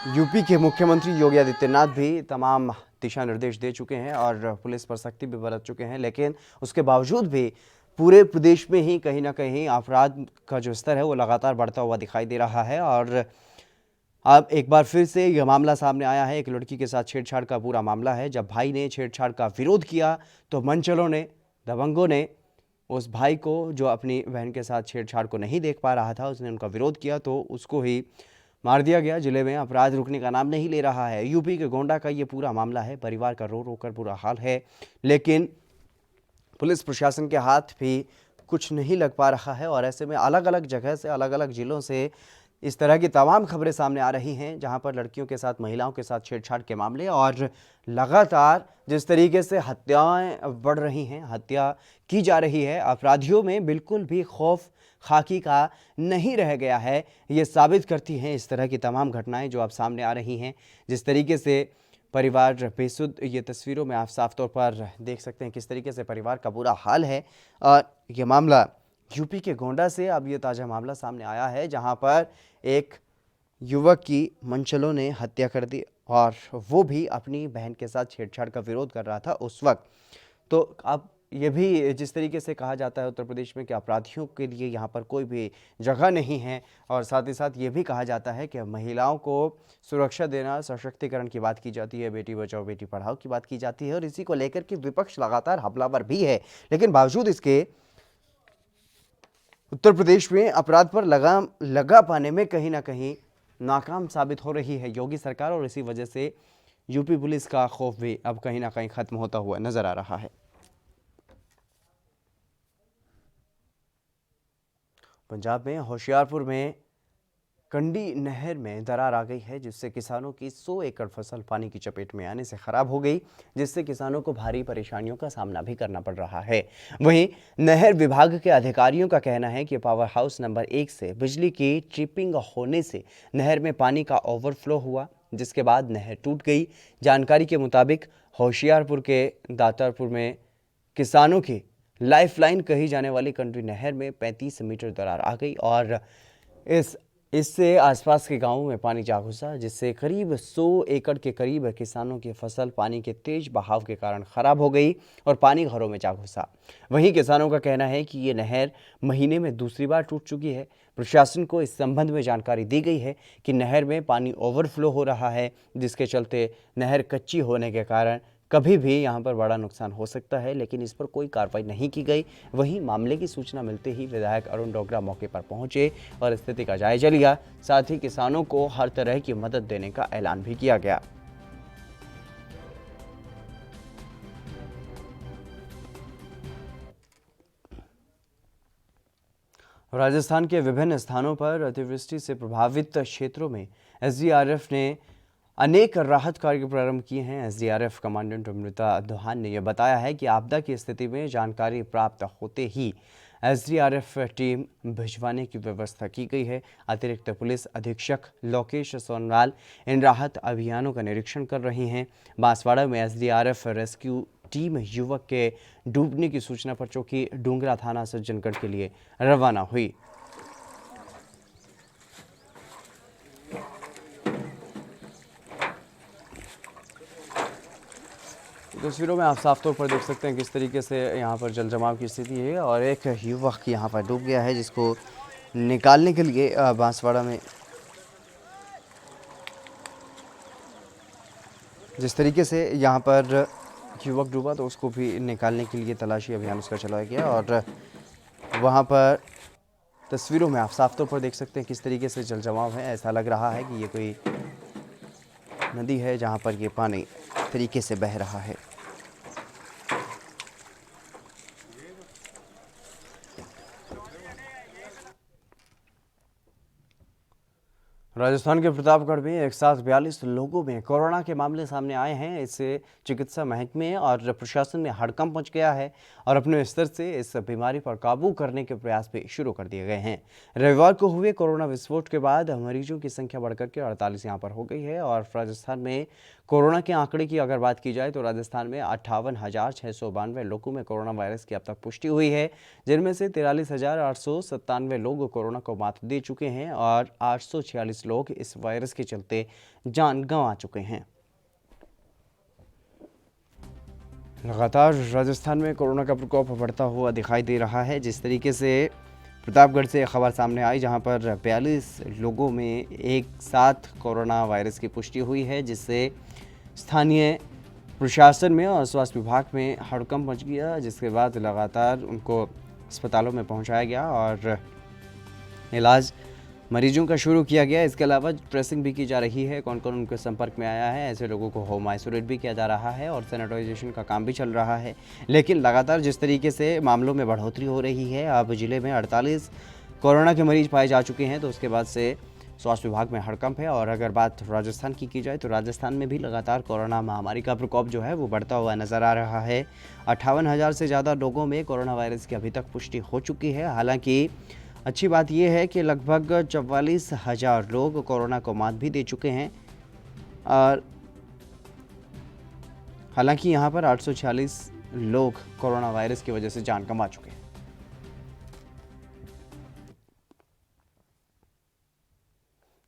यूपी के मुख्यमंत्री योगी आदित्यनाथ भी तमाम दिशा निर्देश दे चुके हैं और पुलिस पर सख्ती भी बरत चुके हैं, लेकिन उसके बावजूद भी पूरे प्रदेश में ही कहीं ना कहीं अपराध का जो स्तर है वो लगातार बढ़ता हुआ दिखाई दे रहा है। और अब एक बार फिर से यह मामला सामने आया है, एक लड़की के साथ छेड़छाड़ का पूरा मामला है। जब भाई ने छेड़छाड़ का विरोध किया तो मंचलों ने, दबंगों ने उस भाई को, जो अपनी बहन के साथ छेड़छाड़ को नहीं देख पा रहा था, उसने उनका विरोध किया तो उसको ही मार दिया गया। जिले में अपराध रुकने का नाम नहीं ले रहा है। यूपी के गोंडा का ये पूरा मामला है। परिवार का रो रो कर बुरा हाल है, लेकिन पुलिस प्रशासन के हाथ भी कुछ नहीं लग पा रहा है। और ऐसे में अलग अलग जगह से, अलग अलग जिलों से इस तरह की तमाम खबरें सामने आ रही हैं, जहां पर लड़कियों के साथ, महिलाओं के साथ छेड़छाड़ के मामले और लगातार जिस तरीके से हत्याएं बढ़ रही हैं, हत्या की जा रही है, अपराधियों में बिल्कुल भी खौफ खाकी का नहीं रह गया है। ये साबित करती हैं इस तरह की तमाम घटनाएं जो अब सामने आ रही हैं। जिस तरीके से परिवार बेसुध, ये तस्वीरों में आप साफ तौर पर देख सकते हैं किस तरीके से परिवार का बुरा हाल है। और ये मामला यूपी के गोंडा से अब ये ताज़ा मामला सामने आया है, जहां पर एक युवक की मंचलों ने हत्या कर दी और वो भी अपनी बहन के साथ छेड़छाड़ का विरोध कर रहा था उस वक्त। तो अब ये भी जिस तरीके से कहा जाता है उत्तर प्रदेश में कि अपराधियों के लिए यहाँ पर कोई भी जगह नहीं है, और साथ ही साथ ये भी कहा जाता है कि महिलाओं को सुरक्षा देना, सशक्तिकरण की बात की जाती है, बेटी बचाओ बेटी पढ़ाओ की बात की जाती है, और इसी को लेकर के विपक्ष लगातार हमलावर भी है। लेकिन बावजूद इसके उत्तर प्रदेश में अपराध पर लगाम लगा पाने में कहीं ना कहीं नाकाम साबित हो रही है योगी सरकार, और इसी वजह से यूपी पुलिस का खौफ भी अब कहीं ना कहीं खत्म होता हुआ नजर आ रहा है। पंजाब में होशियारपुर में कंडी नहर में दरार आ गई है, जिससे किसानों की 100 एकड़ फसल पानी की चपेट में आने से खराब हो गई, जिससे किसानों को भारी परेशानियों का सामना भी करना पड़ रहा है। वहीं नहर विभाग के अधिकारियों का कहना है कि पावर हाउस नंबर 1 से बिजली की ट्रिपिंग होने से नहर में पानी का ओवरफ्लो हुआ, जिसके बाद नहर टूट गई। जानकारी के मुताबिक होशियारपुर के दातारपुर में किसानों की लाइफलाइन कही जाने वाली कंडी नहर में 35 मीटर दरार आ गई और इससे आसपास के गांवों में पानी जा घुसा, जिससे करीब 100 एकड़ के करीब किसानों की फसल पानी के तेज बहाव के कारण खराब हो गई और पानी घरों में जा घुसा। वहीं किसानों का कहना है कि ये नहर महीने में दूसरी बार टूट चुकी है। प्रशासन को इस संबंध में जानकारी दी गई है कि नहर में पानी ओवरफ्लो हो रहा है, जिसके चलते नहर कच्ची होने के कारण कभी भी यहां पर बड़ा नुकसान हो सकता है, लेकिन इस पर कोई कार्रवाई नहीं की गई। वहीं मामले की सूचना मिलते ही विधायक अरुण डोगरा मौके पर पहुंचे और स्थिति का जायजा लिया। साथ ही किसानों को हर तरह की मदद देने का ऐलान भी किया गया। राजस्थान के विभिन्न स्थानों पर अतिवृष्टि से प्रभावित क्षेत्रों में एसडीआरएफ ने अनेक राहत कार्य प्रारंभ किए हैं। एसडीआरएफ कमांडेंट अमृता दोहान ने यह बताया है कि आपदा की स्थिति में जानकारी प्राप्त होते ही एसडीआरएफ टीम भिजवाने की व्यवस्था की गई है। अतिरिक्त पुलिस अधीक्षक लोकेश सोनवाल इन राहत अभियानों का निरीक्षण कर रहे हैं। बांसवाड़ा में एसडीआरएफ रेस्क्यू टीम युवक के डूबने की सूचना पर चौकी डूंगरा थाना सज्जनगढ़ के लिए रवाना हुई। तस्वीरों में आप साफ तौर पर देख सकते हैं किस तरीके से यहाँ पर जल जमाव की स्थिति है और एक युवक यहाँ पर डूब गया है, जिसको निकालने के लिए बांसवाड़ा में जिस तरीके से यहाँ पर युवक डूबा तो उसको भी निकालने के लिए तलाशी अभियान उसका चलाया गया। और वहाँ पर तस्वीरों में आप साफ तौर पर देख सकते हैं किस तरीके से जल जमाव है। ऐसा लग रहा है कि ये कोई नदी है जहाँ पर ये पानी तरीके से बह रहा है। राजस्थान के प्रतापगढ़ में एक साथ 42 लोगों में कोरोना के मामले सामने आए हैं। इससे चिकित्सा महकमे और प्रशासन में हड़कंप मच गया है और अपने स्तर से इस बीमारी पर काबू करने के प्रयास भी शुरू कर दिए गए हैं। रविवार को हुए कोरोना विस्फोट के बाद मरीजों की संख्या बढ़कर के 48 यहाँ पर हो गई है और राजस्थान में कोरोना के आंकड़े की अगर बात की जाए तो राजस्थान में 58,692 लोगों में कोरोना वायरस की अब तक पुष्टि हुई है, जिनमें से 43,897 लोग कोरोना को मात दे चुके हैं और 846 लोग इस वायरस के चलते जान गंवा चुके हैं। लगातार राजस्थान में कोरोना का प्रकोप बढ़ता हुआ दिखाई दे रहा है। जिस तरीके से प्रतापगढ़ से खबर सामने आई जहां पर 42 लोगों में एक साथ कोरोना वायरस की पुष्टि हुई है, जिससे स्थानीय प्रशासन में और स्वास्थ्य विभाग में हड़कंप मच गया, जिसके बाद लगातार उनको अस्पतालों में पहुंचाया गया और इलाज मरीजों का शुरू किया गया। इसके अलावा ट्रेसिंग भी की जा रही है, कौन कौन उनके संपर्क में आया है, ऐसे लोगों को होम आइसोलेट भी किया जा रहा है और सैनिटाइजेशन का काम भी चल रहा है। लेकिन लगातार जिस तरीके से मामलों में बढ़ोतरी हो रही है, अब जिले में 48 कोरोना के मरीज पाए जा चुके हैं, तो उसके बाद से स्वास्थ्य विभाग में हड़कंप है। और अगर बात राजस्थान की जाए तो राजस्थान में भी लगातार कोरोना महामारी का प्रकोप जो है वो बढ़ता हुआ नजर आ रहा है। 58,000 से ज़्यादा लोगों में कोरोना वायरस की अभी तक पुष्टि हो चुकी है। हालांकि अच्छी बात यह है कि लगभग 44,000 लोग कोरोना को मात भी दे चुके हैं और हालांकि यहाँ पर 846 लोग कोरोना वायरस की वजह से जान गंवा चुके हैं।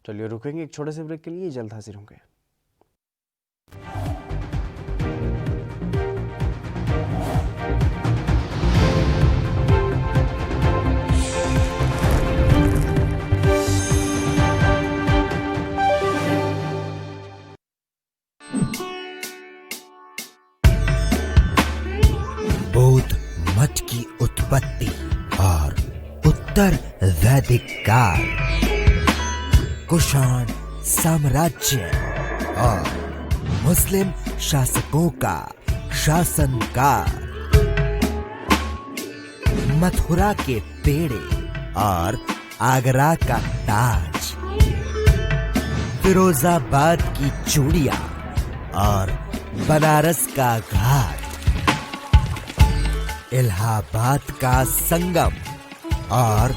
चलिए रुकेंगे एक छोटे से ब्रेक के लिए, जल्द हाजिर होंगे। बौद्ध मत की उत्पत्ति और उत्तर वैदिक काल, कुषाण साम्राज्य और मुस्लिम शासकों का शासनकाल, मथुरा के पेड़े और आगरा का ताज, फिरोजाबाद की चूड़ियां और बनारस का घाट, इलाहाबाद का संगम और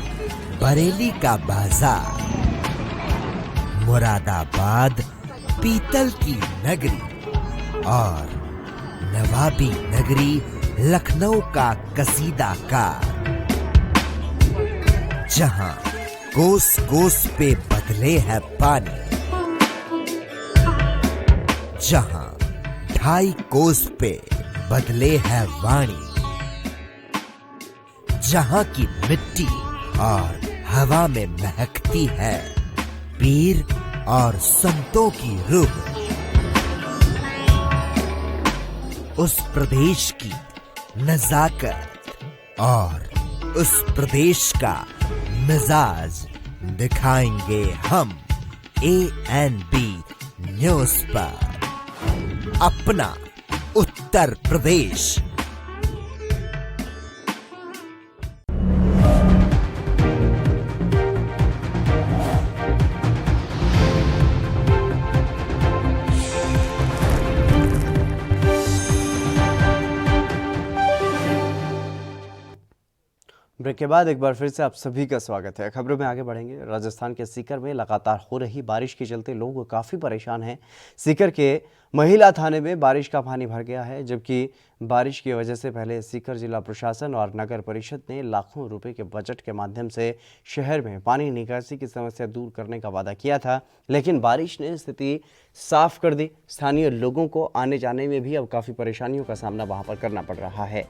बरेली का बाजार, मुरादाबाद पीतल की नगरी और नवाबी नगरी लखनऊ का कसीदाकार, जहां कोस कोस पे बदले है पानी, जहां 2.5 कोस पे बदले है वाणी, जहां की मिट्टी और हवा में महकती है पीर और संतों की रूह, उस प्रदेश की नजाकत और उस प्रदेश का मिजाज दिखाएंगे हम ANB न्यूज पर। अपना उत्तर प्रदेश। ब्रेक के बाद एक बार फिर से आप सभी का स्वागत है। खबरों में आगे बढ़ेंगे। राजस्थान के सीकर में लगातार हो रही बारिश के चलते लोग काफ़ी परेशान हैं। सीकर के महिला थाने में बारिश का पानी भर गया है, जबकि बारिश की वजह से पहले सीकर जिला प्रशासन और नगर परिषद ने लाखों रुपए के बजट के माध्यम से शहर में पानी निकासी की समस्या दूर करने का वादा किया था, लेकिन बारिश ने स्थिति साफ कर दी। स्थानीय लोगों को आने जाने में भी अब काफ़ी परेशानियों का सामना वहाँ पर करना पड़ रहा है।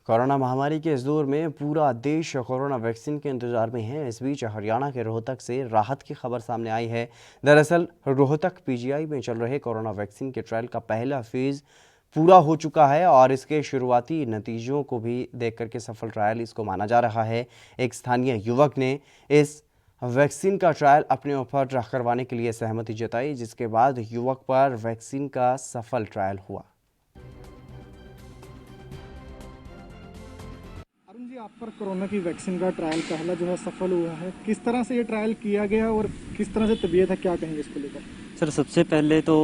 कोरोना महामारी के इस दौर में पूरा देश कोरोना वैक्सीन के इंतजार में है। इस बीच हरियाणा के रोहतक से राहत की खबर सामने आई है। दरअसल रोहतक PGI में चल रहे कोरोना वैक्सीन के ट्रायल का पहला फेज पूरा हो चुका है और इसके शुरुआती नतीजों को भी देख करके सफल ट्रायल इसको माना जा रहा है। एक स्थानीय युवक ने इस वैक्सीन का ट्रायल अपने ऊपर करवाने के लिए सहमति जताई, जिसके बाद युवक पर वैक्सीन का सफल ट्रायल हुआ। जी, आप पर कोरोना की वैक्सीन का ट्रायल पहला जो है सफल हुआ है। किस तरह से ये ट्रायल किया गया और किस तरह से तबीयत है, क्या कहेंगे इसको लेकर? सर, सबसे पहले तो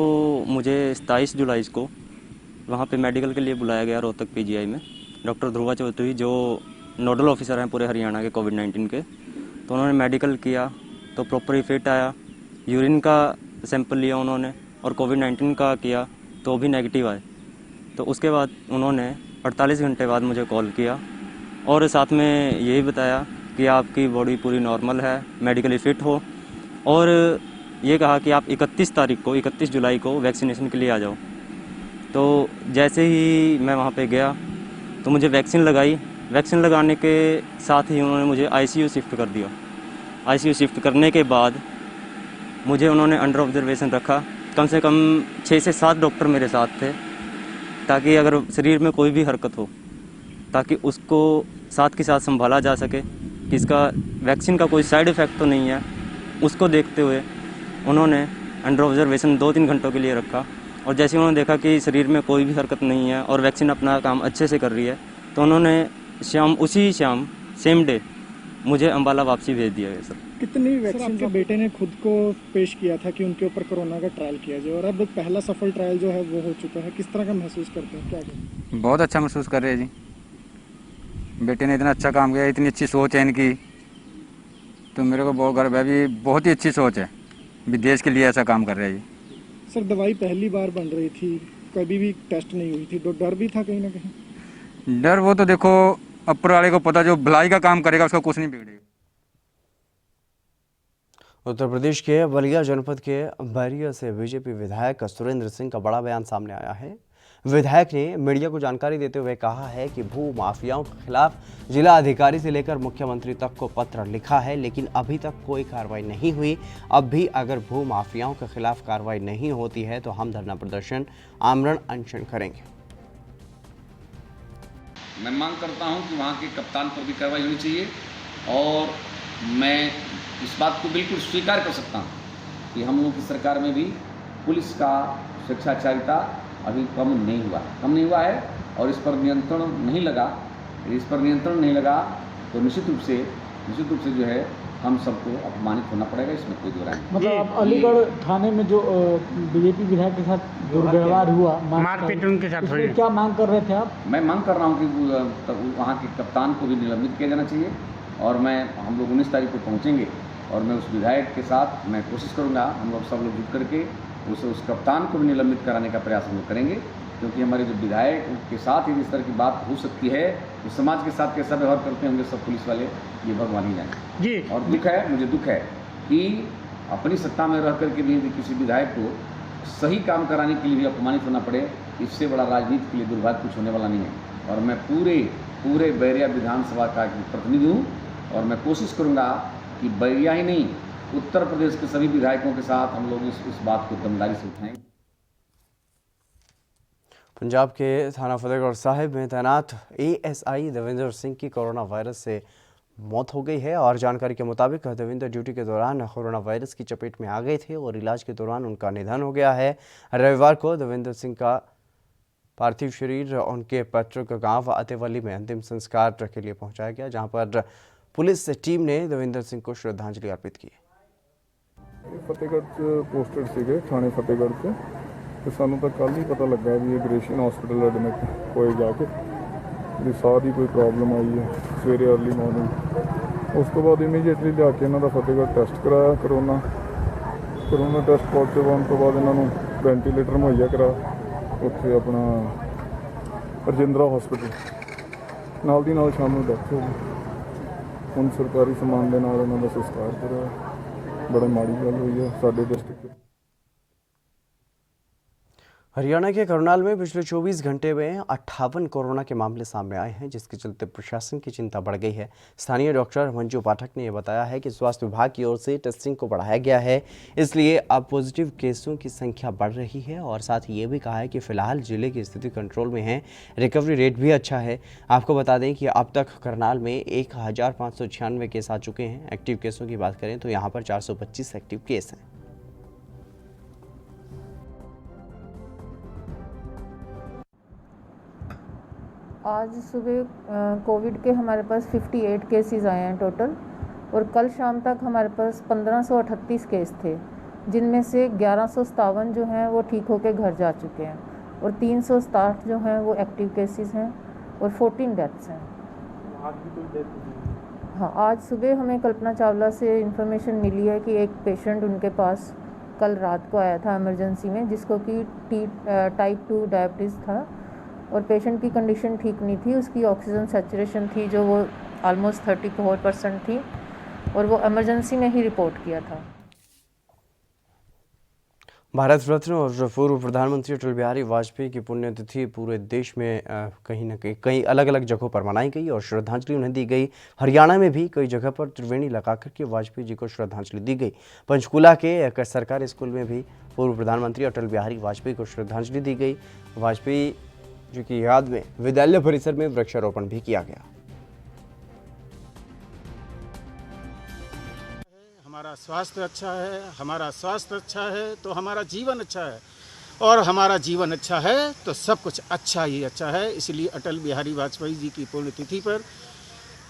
मुझे 27 जुलाई को वहाँ पे मेडिकल के लिए बुलाया गया रोहतक पीजीआई में। डॉक्टर ध्रुवा चौधरी जो नोडल ऑफिसर हैं पूरे हरियाणा के कोविड-19 के, तो उन्होंने मेडिकल किया तो प्रॉपर इफेक्ट आया। यूरिन का सैंपल लिया उन्होंने और कोविड-19 का किया तो भी नेगेटिव आए। तो उसके बाद उन्होंने 48 घंटे बाद मुझे कॉल किया और साथ में यही बताया कि आपकी बॉडी पूरी नॉर्मल है, मेडिकली फिट हो, और ये कहा कि आप 31 जुलाई को वैक्सीनेशन के लिए आ जाओ। तो जैसे ही मैं वहाँ पे गया तो मुझे वैक्सीन लगाई। वैक्सीन लगाने के साथ ही उन्होंने मुझे आईसीयू शिफ्ट कर दिया। आईसीयू शिफ्ट करने के बाद मुझे उन्होंने अंडर ऑब्जर्वेशन रखा। कम से कम 6 से 7 डॉक्टर मेरे साथ थे, ताकि अगर शरीर में कोई भी हरकत हो ताकि उसको साथ के साथ संभाला जा सके कि इसका वैक्सीन का कोई साइड इफ़ेक्ट तो नहीं है। उसको देखते हुए उन्होंने अंडर ऑब्जर्वेशन 2-3 घंटों के लिए रखा, और जैसे उन्होंने देखा कि शरीर में कोई भी हरकत नहीं है और वैक्सीन अपना काम अच्छे से कर रही है, तो उन्होंने उसी शाम सेम डे मुझे अम्बाला वापसी भेज दिया गया। सर, कितनी वैक्सीन के बेटे ने खुद को पेश किया था कि उनके ऊपर कोरोना का ट्रायल किया जाए, और अब पहला सफल ट्रायल जो है वो हो चुका है, किस तरह का महसूस करते हैं, क्या करें? बहुत अच्छा महसूस कर रहे हैं जी। बेटे ने इतना अच्छा काम किया, इतनी अच्छी सोच है इनकी, तो मेरे को बहुत गर्व है। भी बहुत ही अच्छी सोच है, भी देश के लिए ऐसा काम कर रहे हैं जी। सर, दवाई पहली बार बन रही थी, कभी भी टेस्ट नहीं हुई थी, तो डर भी था कहीं ना कहीं? डर वो तो देखो ऊपर वाले को पता, जो भलाई का काम करेगा उसका कुछ नहीं बिगड़ेगा। उत्तर प्रदेश के बलिया जनपद के बैरिया से बीजेपी विधायक सुरेंद्र सिंह का बड़ा बयान सामने आया है। विधायक ने मीडिया को जानकारी देते हुए कहा है कि भू माफियाओं के खिलाफ जिला अधिकारी से लेकर मुख्यमंत्री तक को पत्र लिखा है, लेकिन अभी तक कोई कार्रवाई नहीं हुई। अब भी अगर भू माफियाओं के खिलाफ कार्रवाई नहीं होती है तो हम धरना प्रदर्शन, आमरण अनशन करेंगे। मैं मांग करता हूं कि वहां के कप्तान पर भी कार्रवाई होनी चाहिए, और मैं इस बात को बिल्कुल स्वीकार कर सकता हूं कि हम लोगों की सरकार में भी पुलिस का स्वेच्छाचारिता अभी कम नहीं हुआ है, और इस पर नियंत्रण नहीं लगा तो निश्चित रूप से जो है हम सबको अपमानित होना पड़ेगा, इसमें कोई दो राय नहीं। मतलब आप अलीगढ़ थाने में जो बीजेपी विधायक के साथ दुर्व्यवहार हुआ, मारपीट उनके साथ हुई, क्या मांग कर रहे थे आप? मैं मांग कर रहा हूँ कि वहाँ के कप्तान को भी निलंबित किया जाना चाहिए, और हम लोग 19 तारीख को पहुँचेंगे, और मैं उस विधायक के साथ मैं कोशिश करूँगा, हम लोग सब लोग जुट करके उस कप्तान को भी निलंबित कराने का प्रयास हम लोग करेंगे, क्योंकि हमारे जो विधायक के साथ यदि इस तरह की बात हो सकती है तो समाज के साथ कैसा व्यवहार करते होंगे सब पुलिस वाले, ये भगवान ही जाने जी। और मुझे दुख है कि अपनी सत्ता में रह करके भी यदि किसी विधायक को सही काम कराने के लिए भी अपमानित होना पड़े, इससे बड़ा राजनीति के लिए दुर्भाग्य कुछ होने वाला नहीं है। और मैं पूरे बैरिया विधानसभा का प्रतिनिधि हूँ, और मैं कोशिश करूँगा कि बैरिया ही नहीं, उत्तर प्रदेश के सभी विधायकों के साथ हम लोग इस बात को दमदारी से उठाएंगे। पंजाब के थाना फतेहगढ़ साहिब में तैनात एएसआई देवेंद्र सिंह की कोरोना वायरस से मौत हो गई है, और जानकारी के मुताबिक देवेंद्र ड्यूटी के दौरान कोरोना वायरस की चपेट में आ गए थे और इलाज के दौरान उनका निधन हो गया है। रविवार को देवेंद्र सिंह का पार्थिव शरीर उनके पैतृक गांव अतेवली में अंतिम संस्कार के लिए पहुंचाया गया, जहां पर पुलिस टीम ने देवेंद्र सिंह को श्रद्धांजलि अर्पित की। फतेहगढ़ पोस्टेड सीगे थाने फतेहगढ़ से, तो सानू तो कल ही पता लगा भी ये ग्रेशियन हॉस्पिटल एडमिट होए जाके भी साह की कोई प्रॉब्लम आई है सवेरे अर्ली मॉर्निंग। उस तो बाद इमीजिएटली लिया इन्हों का फतेहगढ़ टेस्ट कराया करोना टेस्ट पॉजिटिव आने तो बाद इन्हों वेंटीलेटर मुहैया करा उत्थे अपना रजिंद्रा हॉस्पिटल नाल दी नाल शाम को डेथ हो गई। हुण सरकारी समान के नाल इन्हों का संस्कार कराया। बड़ा माड़ी गल हुई है साडे डिस्ट्रिक्ट। हरियाणा के करनाल में पिछले 24 घंटे में 58 कोरोना के मामले सामने आए हैं, जिसके चलते प्रशासन की चिंता बढ़ गई है। स्थानीय डॉक्टर मंजू पाठक ने यह बताया है कि स्वास्थ्य विभाग की ओर से टेस्टिंग को बढ़ाया गया है, इसलिए अब पॉजिटिव केसों की संख्या बढ़ रही है, और साथ ही ये भी कहा है कि फिलहाल जिले की स्थिति कंट्रोल में है, रिकवरी रेट भी अच्छा है। आपको बता दें कि अब तक करनाल में 1596 केस आ चुके हैं। एक्टिव केसों की बात करें तो यहाँ पर 425 एक्टिव केस हैं। आज सुबह कोविड के हमारे पास 58 केसेस आए हैं टोटल, और कल शाम तक हमारे पास 1538 केस थे, जिनमें से 1157 जो हैं वो ठीक होकर घर जा चुके हैं, और 367 जो हैं वो एक्टिव केसेस हैं, और 14 डेथ्स हैं। हाँ, आज सुबह हमें कल्पना चावला से इन्फॉर्मेशन मिली है कि एक पेशेंट उनके पास कल रात को आया था इमरजेंसी में, जिसको कि टाइप 2 डायबिटीज़ था, और पेशेंट की कंडीशन ठीक नहीं थी। उसकी ऑक्सीजन सैचुरेशन थी जो वो ऑलमोस्ट 34% थी, और वो इमरजेंसी में ही रिपोर्ट किया था। भारत रत्न और पूर्व प्रधानमंत्री अटल बिहारी वाजपेयी की पुण्यतिथि पूरे देश में कहीं न कहीं कई अलग अलग जगहों पर मनाई गई और श्रद्धांजलि उन्हें दी गई। हरियाणा में भी कई जगह पर त्रिवेणी लगाकर के वाजपेयी जी को श्रद्धांजलि दी गई। पंचकूला के एक सरकारी स्कूल में भी पूर्व प्रधानमंत्री अटल बिहारी वाजपेयी को श्रद्धांजलि दी गई। वाजपेयी जी की याद में विद्यालय परिसर में वृक्षारोपण भी किया गया। हमारा स्वास्थ्य अच्छा है, हमारा स्वास्थ्य अच्छा है तो हमारा जीवन अच्छा है, और हमारा जीवन अच्छा है तो सब कुछ अच्छा ही अच्छा है। इसलिए अटल बिहारी वाजपेयी जी की पुण्यतिथि पर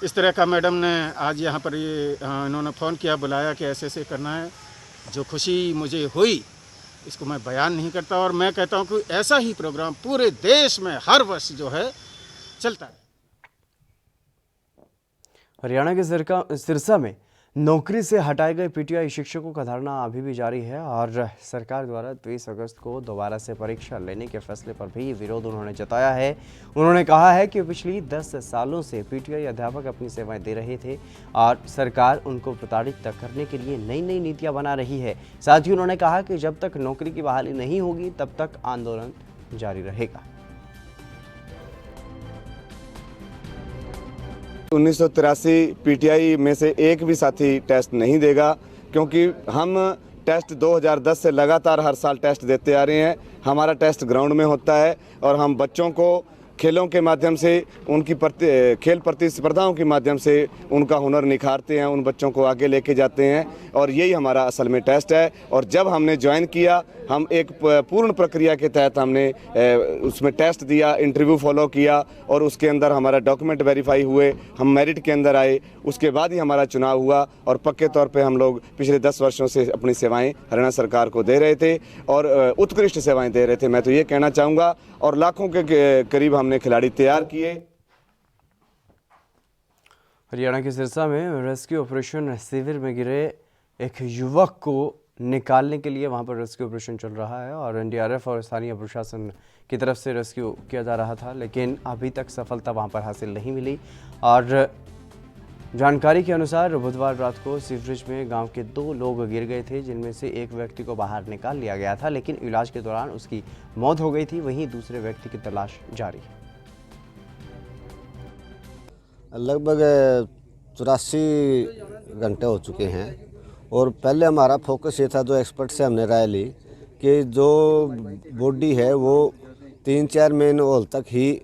इस तरह का मैडम ने आज यहाँ पर ये इन्होंने फ़ोन किया, बुलाया कि ऐसे ऐसे करना है। जो खुशी मुझे हुई इसको मैं बयान नहीं करता, और मैं कहता हूँ कि ऐसा ही प्रोग्राम पूरे देश में हर वर्ष जो है चलता है। हरियाणा के सिरसा में नौकरी से हटाए गए पीटीआई शिक्षकों का धरना अभी भी जारी है, और सरकार द्वारा 23 अगस्त को दोबारा से परीक्षा लेने के फैसले पर भी विरोध उन्होंने जताया है। उन्होंने कहा है कि पिछली 10 सालों से पीटीआई अध्यापक अपनी सेवाएं दे रहे थे और सरकार उनको प्रताड़ित करने के लिए नई नई नीतियां बना रही है। साथ ही उन्होंने कहा कि जब तक नौकरी की बहाली नहीं होगी तब तक आंदोलन जारी रहेगा। 1983 पीटीआई में से एक भी साथी टेस्ट नहीं देगा, क्योंकि हम टेस्ट 2010 से लगातार हर साल टेस्ट देते आ रहे हैं। हमारा टेस्ट ग्राउंड में होता है, और हम बच्चों को खेलों के माध्यम से उनकी खेल प्रतिस्पर्धाओं के माध्यम से उनका हुनर निखारते हैं, उन बच्चों को आगे लेके जाते हैं, और यही हमारा असल में टेस्ट है। और जब हमने ज्वाइन किया, हम एक पूर्ण प्रक्रिया के तहत हमने उसमें टेस्ट दिया, इंटरव्यू फॉलो किया, और उसके अंदर हमारा डॉक्यूमेंट वेरीफाई हुए, हम मेरिट के अंदर आए, उसके बाद ही हमारा चुनाव हुआ। और पक्के तौर पे हम लोग पिछले 10 वर्षों से अपनी सेवाएं हरियाणा सरकार को दे रहे थे, और उत्कृष्ट सेवाएं दे रहे थे, मैं तो ये कहना चाहूँगा। और लाखों के करीब हमने खिलाड़ी तैयार किए। हरियाणा के सिरसा में रेस्क्यू ऑपरेशन शिविर में गिरे एक युवक को निकालने के लिए वहां पर रेस्क्यू ऑपरेशन चल रहा है, और एनडीआरएफ और स्थानीय प्रशासन की तरफ से रेस्क्यू किया जा रहा था, लेकिन अभी तक सफलता वहां पर हासिल नहीं मिली। और जानकारी के अनुसार बुधवार रात को सीवरेज में गांव के 2 लोग गिर गए थे, जिनमें से एक व्यक्ति को बाहर निकाल लिया गया था, लेकिन इलाज के दौरान उसकी मौत हो गई थी। वहीं दूसरे व्यक्ति की तलाश जारी है। लगभग 84 घंटे हो चुके हैं, और पहले हमारा फोकस ये था, जो एक्सपर्ट से हमने राय ली कि जो बॉडी है वो 3-4 मेन होल तक ही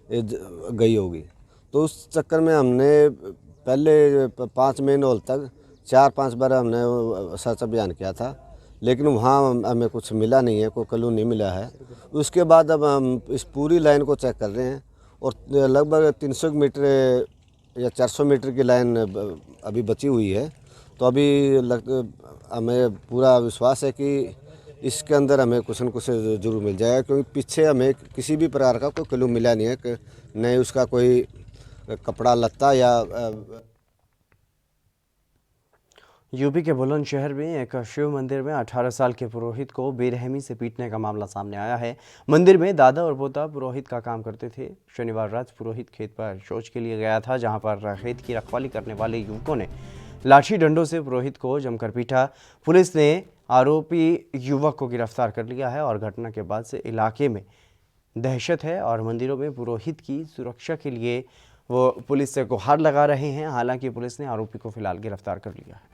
गई होगी। तो उस चक्कर में हमने पहले 5 मेन होल तक 4-5 बार हमने सर्च अभियान किया था, लेकिन वहाँ हमें कुछ मिला नहीं है, कोई क्लू नहीं मिला है। उसके बाद अब हम इस पूरी लाइन को चेक कर रहे हैं, और लगभग 300 मीटर या 400 मीटर की लाइन अभी बची हुई है। तो अभी हमें पूरा विश्वास है कि इसके अंदर हमें कुछ न कुछ जरूर मिल जाएगा, क्योंकि पीछे हमें किसी भी प्रकार का कोई क्लू मिला नहीं है, कि नहीं उसका कोई कपड़ा लत्ता या। यूपी के बुलंदशहर में एक शिव मंदिर में 18 साल के पुरोहित को बेरहमी से पीटने का मामला सामने आया है। मंदिर में दादा और पोता पुरोहित का काम करते थे। शनिवार रात पुरोहित खेत पर शौच के लिए गया था, जहां पर खेत की रखवाली करने वाले युवकों ने लाठी डंडों से पुरोहित को जमकर पीटा। पुलिस ने आरोपी युवक को गिरफ्तार कर लिया है, और घटना के बाद से इलाके में दहशत है, और मंदिरों में पुरोहित की सुरक्षा के लिए वो पुलिस से गुहार लगा रहे हैं। हालांकि पुलिस ने आरोपी को फिलहाल गिरफ्तार कर लिया है।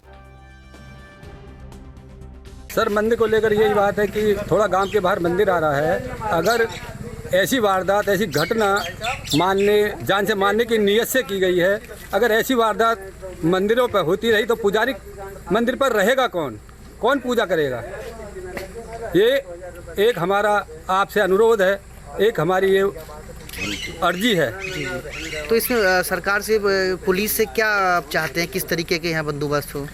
सर, मंदिर को लेकर यही बात है कि थोड़ा गांव के बाहर मंदिर आ रहा है। अगर ऐसी वारदात, ऐसी घटना जान से मारने की नीयत से की गई है, अगर ऐसी वारदात मंदिरों पर होती रही तो पुजारी मंदिर पर रहेगा कौन? कौन पूजा करेगा? ये एक हमारा आपसे अनुरोध है, एक हमारी ये अर्जी है। तो इसमें सरकार से, पुलिस से क्या आप चाहते हैं, किस तरीके के यहाँ बंदोबस्त हो?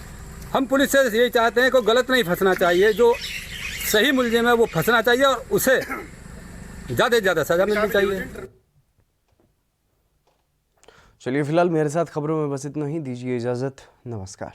हम पुलिस से यही चाहते हैं कि गलत नहीं फंसना चाहिए, जो सही मुलजिम है वो फंसना चाहिए और उसे ज़्यादा से ज़्यादा सजा मिलनी चाहिए। चलिए फिलहाल मेरे साथ खबरों में बस इतना ही, दीजिए इजाज़त, नमस्कार।